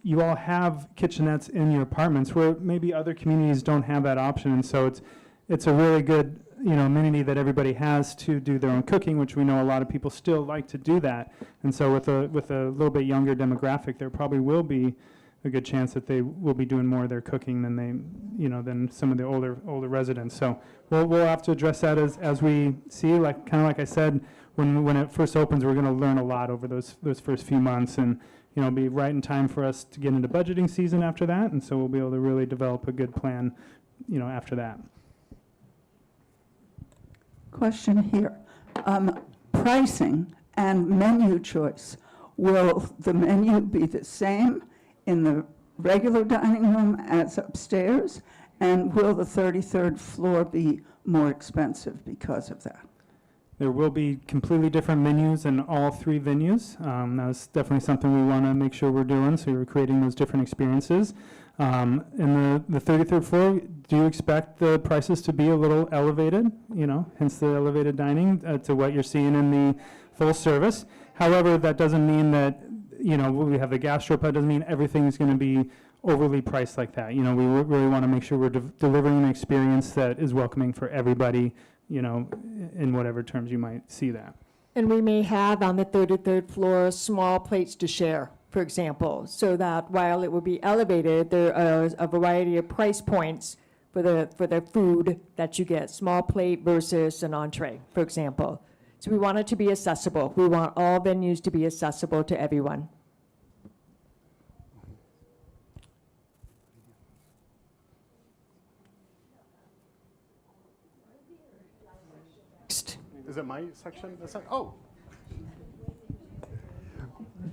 you all have kitchenettes in your apartments where maybe other communities don't have that option. And so it's a really good, amenity that everybody has to do their own cooking, which we know a lot of people still like to do that. And so with a little bit younger demographic, there probably will be a good chance that they will be doing more of their cooking than than some of the older residents. So we'll have to address that as we see. Like I said, when it first opens, we're going to learn a lot over those first few months, and be right in time for us to get into budgeting season after that. And so we'll be able to really develop a good plan, after that. Question here. Pricing and menu choice. Will the menu be the same in the regular dining room as upstairs? And will the 33rd floor be more expensive because of that? There will be completely different menus in all three venues. That's definitely something we want to make sure we're doing, so we're creating those different experiences. In the 33rd floor, do you expect the prices to be a little elevated, hence the elevated dining to what you're seeing in the full service? However, that doesn't mean that, we have the gastropub, doesn't mean everything's going to be overly priced like that. We really want to make sure we're delivering an experience that is welcoming for everybody, in whatever terms you might see that. And we may have on the 33rd floor small plates to share, for example, so that while it will be elevated, there are a variety of price points for the food that you get, small plate versus an entree, for example. So we want it to be accessible. We want all venues to be accessible to everyone. Is it my section? Oh.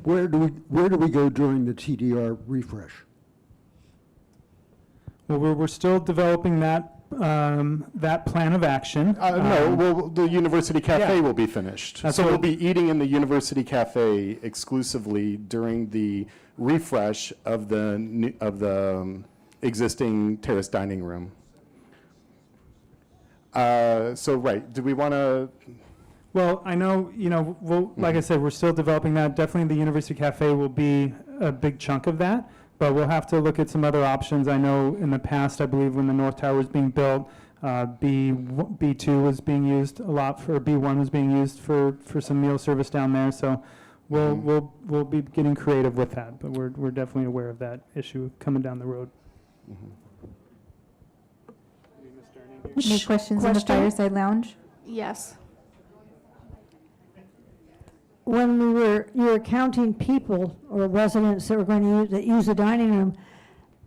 Where do we go during the TDR refresh? Well, we're still developing that plan of action. The University Cafe will be finished. That's So what we'll be eating in the University Cafe exclusively during the refresh of the existing Terrace Dining Room. Do we want to? Well, I know, like I said, we're still developing that. Definitely the University Cafe will be a big chunk of that, but we'll have to look at some other options. I know in the past, I believe when the North Tower was being built, B2 was being used a lot B1 was being used for some meal service down there. So we'll be getting creative with that, but we're definitely aware of that issue coming down the road. Any questions in the Fireside Lounge? Yes. When you were counting people or residents that were going to use the dining room,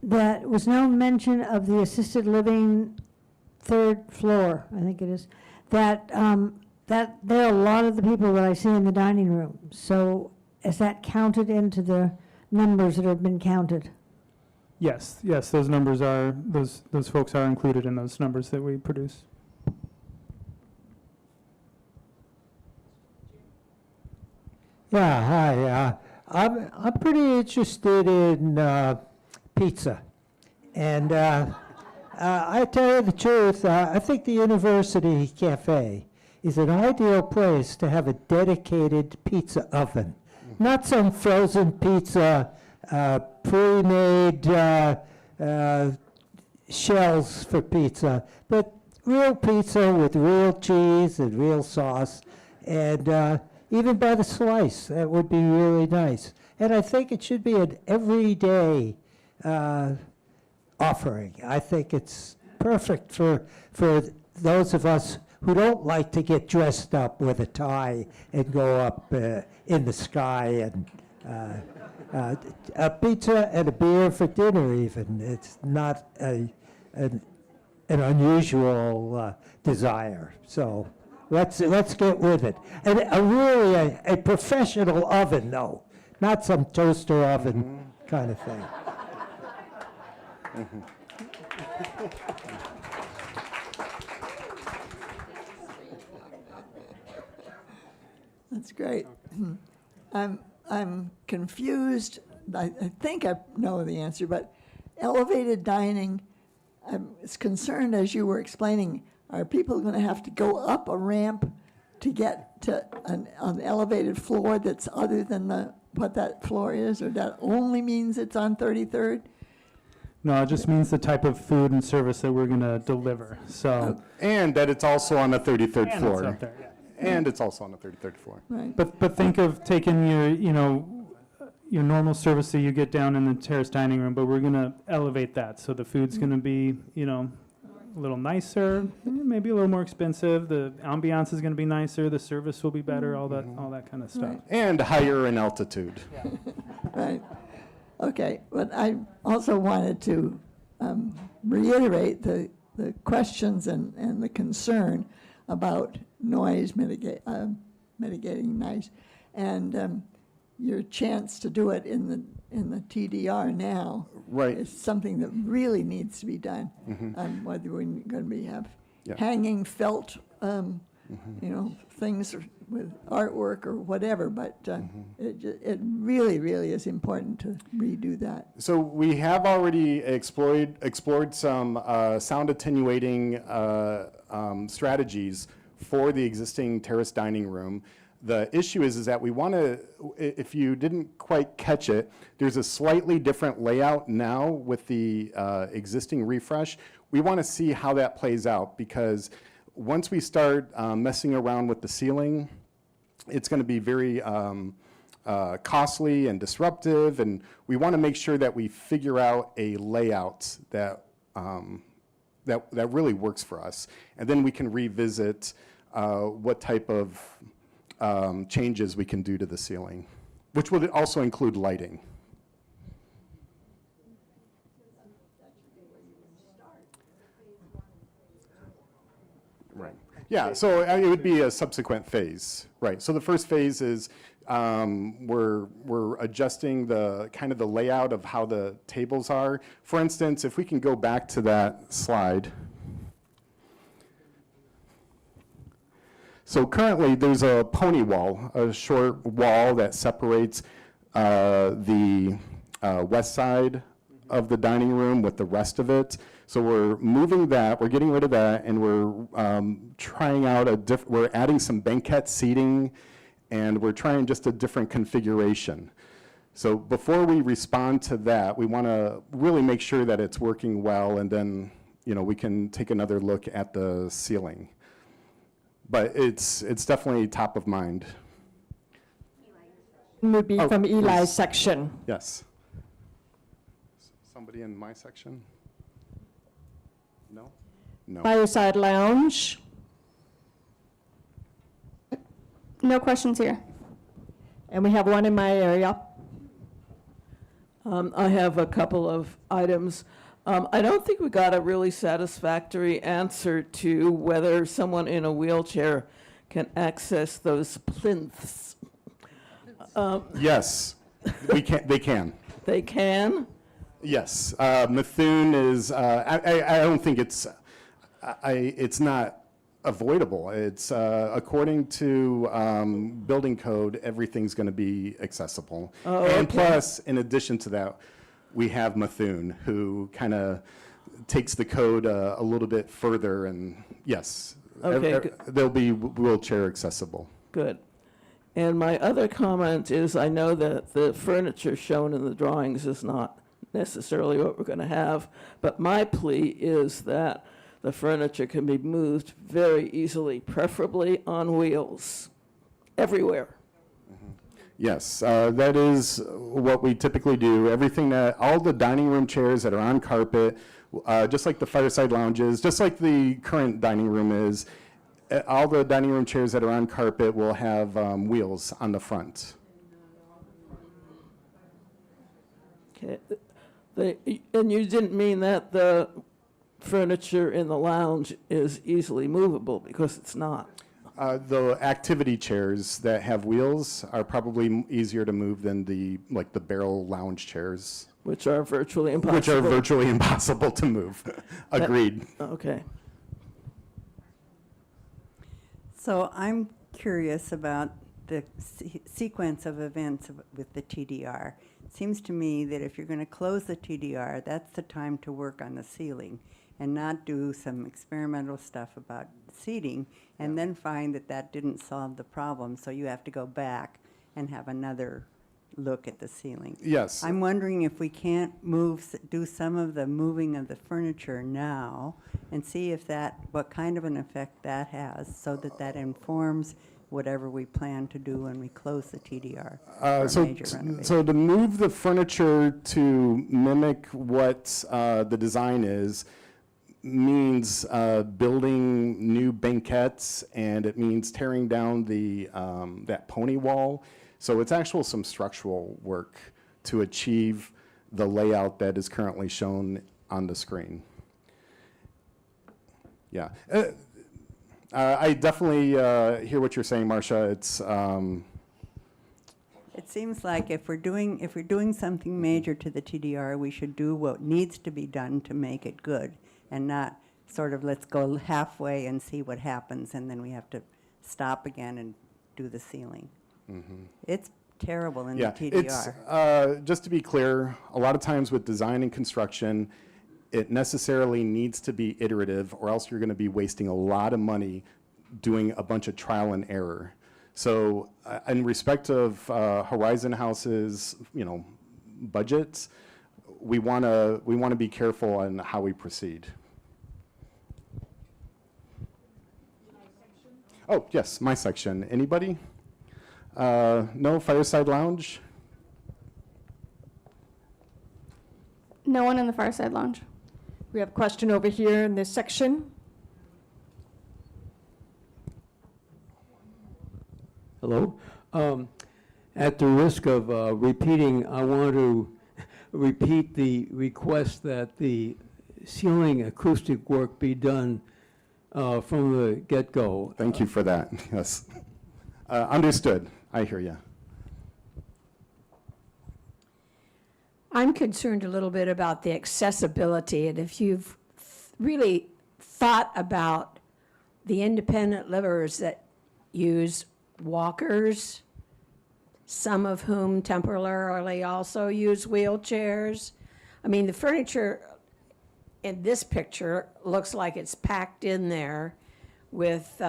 that was no mention of the assisted living 3rd floor, I think it is, that there are a lot of the people that I see in the dining room. So is that counted into the numbers that have been counted? Yes, those numbers are, those folks are included in those numbers that we produce. Yeah, hi. I'm pretty interested in pizza. And I tell you the truth, I think the University Cafe is an ideal place to have a dedicated pizza oven. Not some frozen pizza, pre-made shells for pizza, but real pizza with real cheese and real sauce, and even by the slice, that would be really nice. And I think it should be an everyday offering. I think it's perfect for those of us who don't like to get dressed up with a tie and go up in the sky, and a pizza and a beer for dinner even. It's not an unusual desire. So let's get with it. And really a professional oven, though, not some toaster oven kind of thing. That's great. I'm confused. I think I know the answer, but elevated dining, I was concerned as you were explaining, are people going to have to go up a ramp to get to an elevated floor that's other than what that floor is, or that only means it's on 33rd? No, it just means the type of food and service that we're going to deliver. So, And that it's also on the 33rd and floor. it's up there, yeah. And it's also on the 33rd floor. Right. But think of taking your normal service that you get down in the Terrace Dining Room, but we're going to elevate that. So the food's going to be, a little nicer, maybe a little more expensive. The ambiance is going to be nicer. The service will be better. All that kind of stuff. Right. And higher in altitude. Right. Okay, but I also wanted to reiterate the questions and the concern about noise mitigating noise, and your chance to do it in the TDR now Right. is something that really needs to be done. Whether we're going to have hanging felt, things with artwork or whatever, but it really, really is important to redo that. So we have already explored some sound attenuating strategies for the existing terrace dining room. The issue is that we want to, if you didn't quite catch it, there's a slightly different layout now with the existing refresh. We want to see how that plays out, because once we start messing around with the ceiling, it's going to be very costly and disruptive, and we want to make sure that we figure out a layout that really works for us, and then we can revisit what type of changes we can do to the ceiling, which would also include lighting. Right. Yeah, so it would be a subsequent phase, right? So the first phase is we're adjusting the kind of the layout of how the tables are. For instance, if we can go back to that slide. So currently there's a pony wall, a short wall that separates the west side of the dining room with the rest of it. So we're moving that, we're getting rid of that, and we're trying out we're adding some banquette seating, and we're trying just a different configuration. So before we respond to that, we want to really make sure that it's working well, and then we can take another look at the ceiling. But it's definitely top of mind. Would be from Eli's please. section. Yes. Somebody in my section? No? No. Fireside Lounge. No questions here. And we have one in my area. I have a couple of items. I don't think we got a really satisfactory answer to whether someone in a wheelchair can access those plinths. Yes, they can. They can? Yes. Mithun is, I don't think it's not avoidable. It's according to building code, everything's going to be accessible. Oh, and okay. plus, in addition to that, we have Mithun, who kind of takes the code a little bit further, and yes, Okay, they'll be wheelchair accessible. Good. And my other comment is, I know that the furniture shown in the drawings is not necessarily what we're going to have, but my plea is that the furniture can be moved very easily, preferably on wheels, everywhere. Yes, that is what we typically do. All the dining room chairs that are on carpet, just like the fireside lounges, just like the current dining room is, all the dining room chairs that are on carpet will have wheels on the front. Okay. And you didn't mean that the furniture in the lounge is easily movable, because it's not. The activity chairs that have wheels are probably easier to move than the barrel lounge chairs. Which are virtually impossible. Which are virtually impossible to move. Agreed. Okay. So I'm curious about the sequence of events with the TDR. It seems to me that if you're going to close the TDR, that's the time to work on the ceiling and not do some experimental stuff about seating and then find that that didn't solve the problem, so you have to go back and have another look at the ceiling. Yes. I'm wondering if we can't do some of the moving of the furniture now and see if what kind of an effect that has, so that informs whatever we plan to do when we close the TDR for a major renovation. So to move the furniture to mimic what the design is means building new banquettes, and it means tearing down that pony wall. So it's some structural work to achieve the layout that is currently shown on the screen. Yeah. I definitely hear what you're saying, Marcia. It seems like if we're doing something major to the TDR, we should do what needs to be done to make it good, and not sort of let's go halfway and see what happens, and then we have to stop again and do the ceiling. Mm-hmm. It's terrible in the TDR. Just to be clear, a lot of times with design and construction, it necessarily needs to be iterative, or else you're going to be wasting a lot of money doing a bunch of trial and error. So in respect of Horizon House's, budgets, we want to be careful on how we proceed. Oh, yes, my section. Anybody? No fireside lounge? No one in the fireside lounge. We have a question over here in this section. Hello. At the risk of repeating, I want to repeat the request that the ceiling acoustic work be done from the get-go. Thank you for that. Yes. Understood. I hear you. I'm concerned a little bit about the accessibility, and if you've really thought about the independent livers that use walkers, some of whom temporarily also use wheelchairs. I mean, the furniture in this picture looks like it's packed in there with,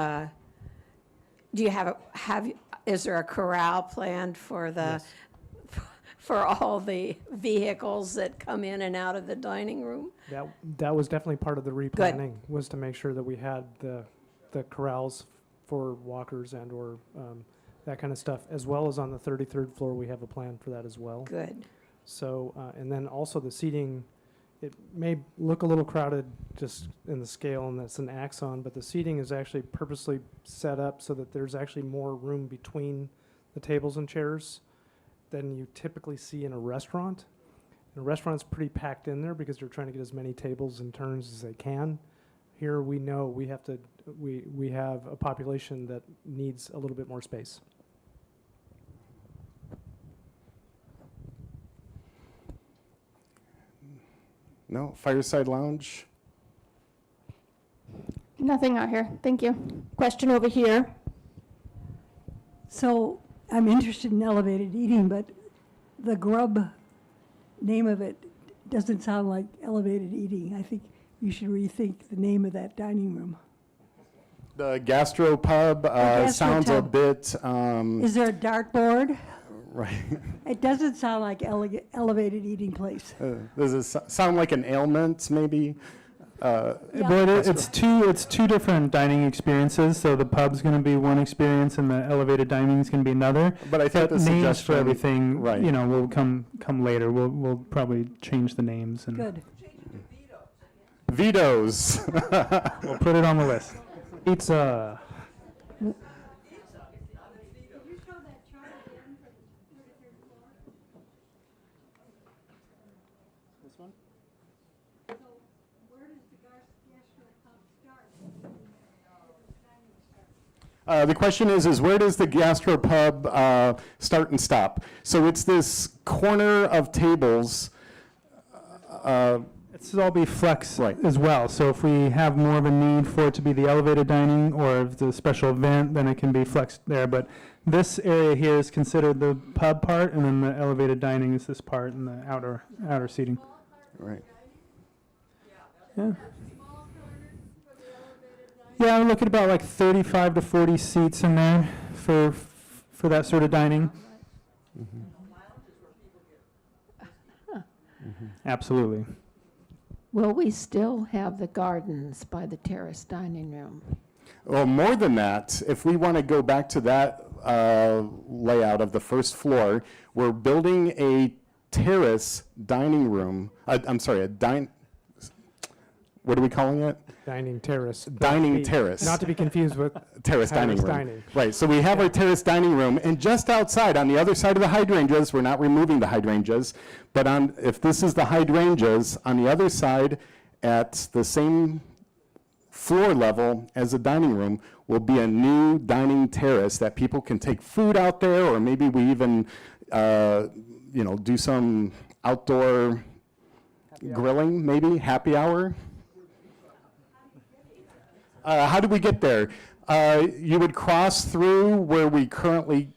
is there a corral planned for Yes. for all the vehicles that come in and out of the dining room? That was definitely part of the replanning, was to make sure that we had the corrals for walkers and or that kind of stuff, as well as on the 33rd floor, we have a plan for that as well. Good. So, and then also the seating, it may look a little crowded just in the scale, and that's an axon, but the seating is actually purposely set up so that there's actually more room between the tables and chairs than you typically see in a restaurant. And a restaurant's pretty packed in there because they're trying to get as many tables and turns as they can. Here we know we have a population that needs a little bit more space. No, fireside lounge? Nothing out here. Thank you. Question over here. So I'm interested in elevated eating, but the grub name of it doesn't sound like elevated eating. I think you should rethink the name of that dining room. The gastropub sounds a bit. Is there a dartboard? Right. It doesn't sound like elevated eating place. Does it sound like an ailment, maybe? But it's two different dining experiences. So the pub's going to be one experience, and the elevated dining is going to be another. But I think the names suggestion, for everything, right. will come later. We'll probably change the names and Good. Vetoes. we'll put it on the list. Pizza. The question is where does the gastropub start and stop? So it's this corner of tables. It's all be flex as well. So if we have more of a need for it to be the elevated dining or if the special event, then it can be flexed there. But this area here is considered the pub part, and then the elevated dining is this part and the outer seating. Right. Yeah. Yeah, I'm looking about like 35 to 40 seats in there for that sort of dining. Absolutely. Will we still have the gardens by the Terrace Dining Room? Well, more than that, if we want to go back to that layout of the first floor, we're building a terrace dining room. What are we calling it? Dining terrace. Dining terrace. Not to be confused with terrace dining room. dining. Right, so we have our terrace dining room, and just outside, on the other side of the hydrangeas, we're not removing the hydrangeas, but if this is the hydrangeas, on the other side, at the same floor level as the dining room, will be a new dining terrace that people can take food out there, or maybe we even, do some outdoor grilling, maybe, happy hour. How do we get there? You would cross through where we currently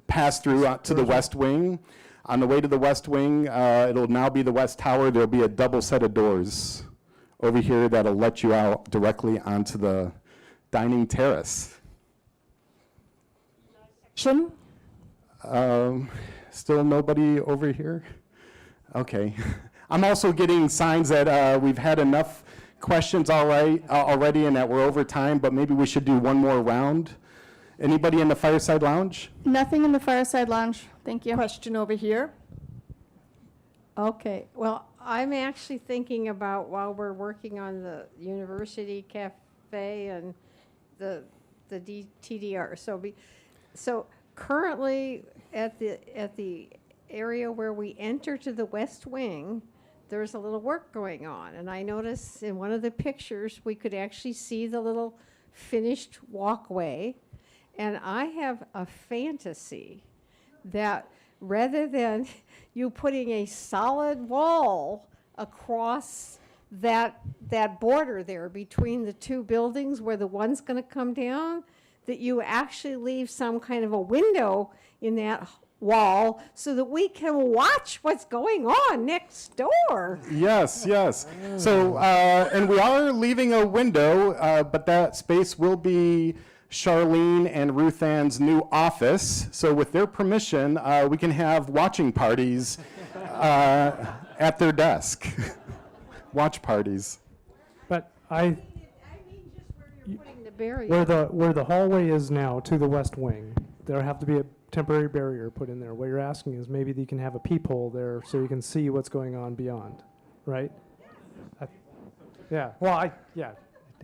pass through to the west wing. On the way to the west wing, it'll now be the west tower. There'll be a double set of doors over here that'll let you out directly onto the dining terrace. Still nobody over here? Okay. I'm also getting signs that we've had enough questions already and that we're over time, but maybe we should do one more round. Anybody in the Fireside Lounge? Nothing in the Fireside Lounge. Thank you. Question over here. Okay, well, I'm actually thinking about while we're working on the University Cafe and the TDR. So currently at the area where we enter to the west wing, there's a little work going on. And I noticed in one of the pictures, we could actually see the little finished walkway. And I have a fantasy that rather than you putting a solid wall across that border there between the two buildings where the one's going to come down, that you actually leave some kind of a window in that wall so that we can watch what's going on next door. Yes. So, and we are leaving a window, but that space will be Charlene and Ruth Ann's new office. So with their permission, we can have watching parties at their desk. Watch parties. But I mean just where you're putting the barrier. where the hallway is now to the west wing, there have to be a temporary barrier put in there. What you're asking is maybe you can have a peephole there so you can see what's going on beyond, right? Yeah. Well, it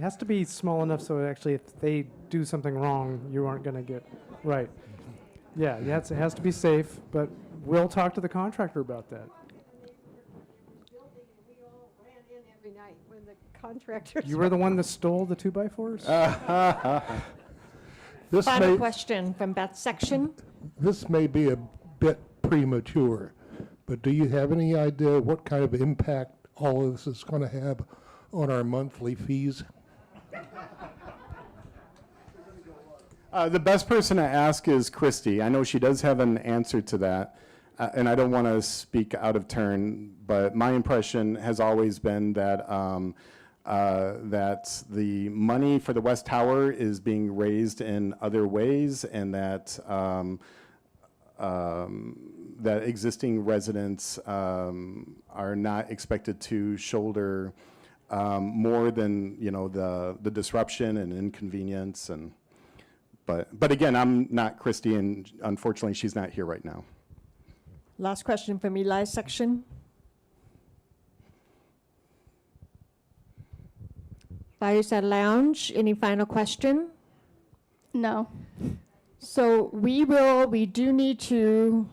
has to be small enough so actually if they do something wrong, you aren't going to get right. Yeah, it has to be safe, but we'll talk to the contractor about that. We all ran in every night when the contractors. You were the one that stole the 2x4s? Final question from Beth Section. This may be a bit premature, but do you have any idea what kind of impact all of this is going to have on our monthly fees? The best person to ask is Christy. I know she does have an answer to that. and I don't want to speak out of turn, but my impression has always been that that the money for the West Tower is being raised in other ways, and that that existing residents are not expected to shoulder more than, you know, the disruption and inconvenience. And but again, I'm not Christy, and unfortunately she's not here right now. Last question from Eli's section. Fireside Lounge, any final question? No. So we do need to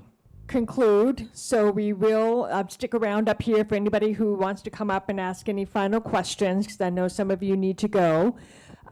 conclude, so we will stick around up here for anybody who wants to come up and ask any final questions, because I know some of you need to go.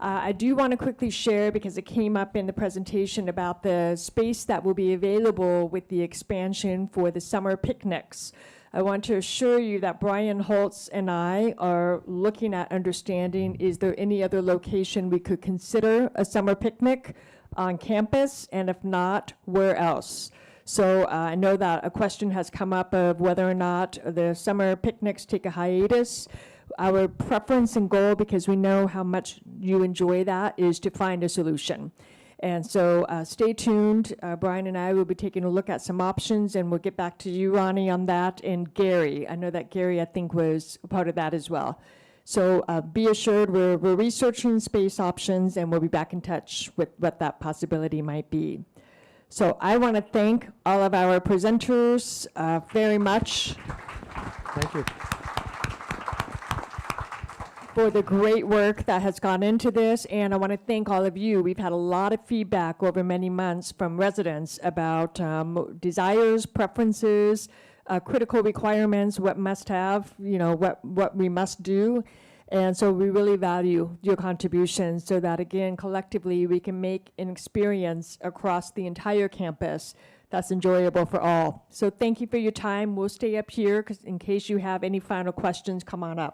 I do want to quickly share, because it came up in the presentation, about the space that will be available with the expansion for the summer picnics. I want to assure you that Brian Holtz and I are looking at understanding, is there any other location we could consider a summer picnic on campus, and if not, where else? So I know that a question has come up of whether or not the summer picnics take a hiatus. Our preference and goal, because we know how much you enjoy that, is to find a solution. And so stay tuned. Brian and I will be taking a look at some options, and we'll get back to you, Ronnie, on that, and Gary. I know that Gary, I think, was a part of that as well. So be assured we're researching space options, and we'll be back in touch with what that possibility might be. So I want to thank all of our presenters very much. Thank you. For the great work that has gone into this, and I want to thank all of you. We've had a lot of feedback over many months from residents about desires, preferences, critical requirements, what must have, you know, what we must do. And so we really value your contributions, so that, again, collectively, we can make an experience across the entire campus that's enjoyable for all. So thank you for your time. We'll stay up here, 'cause in case you have any final questions, come on up.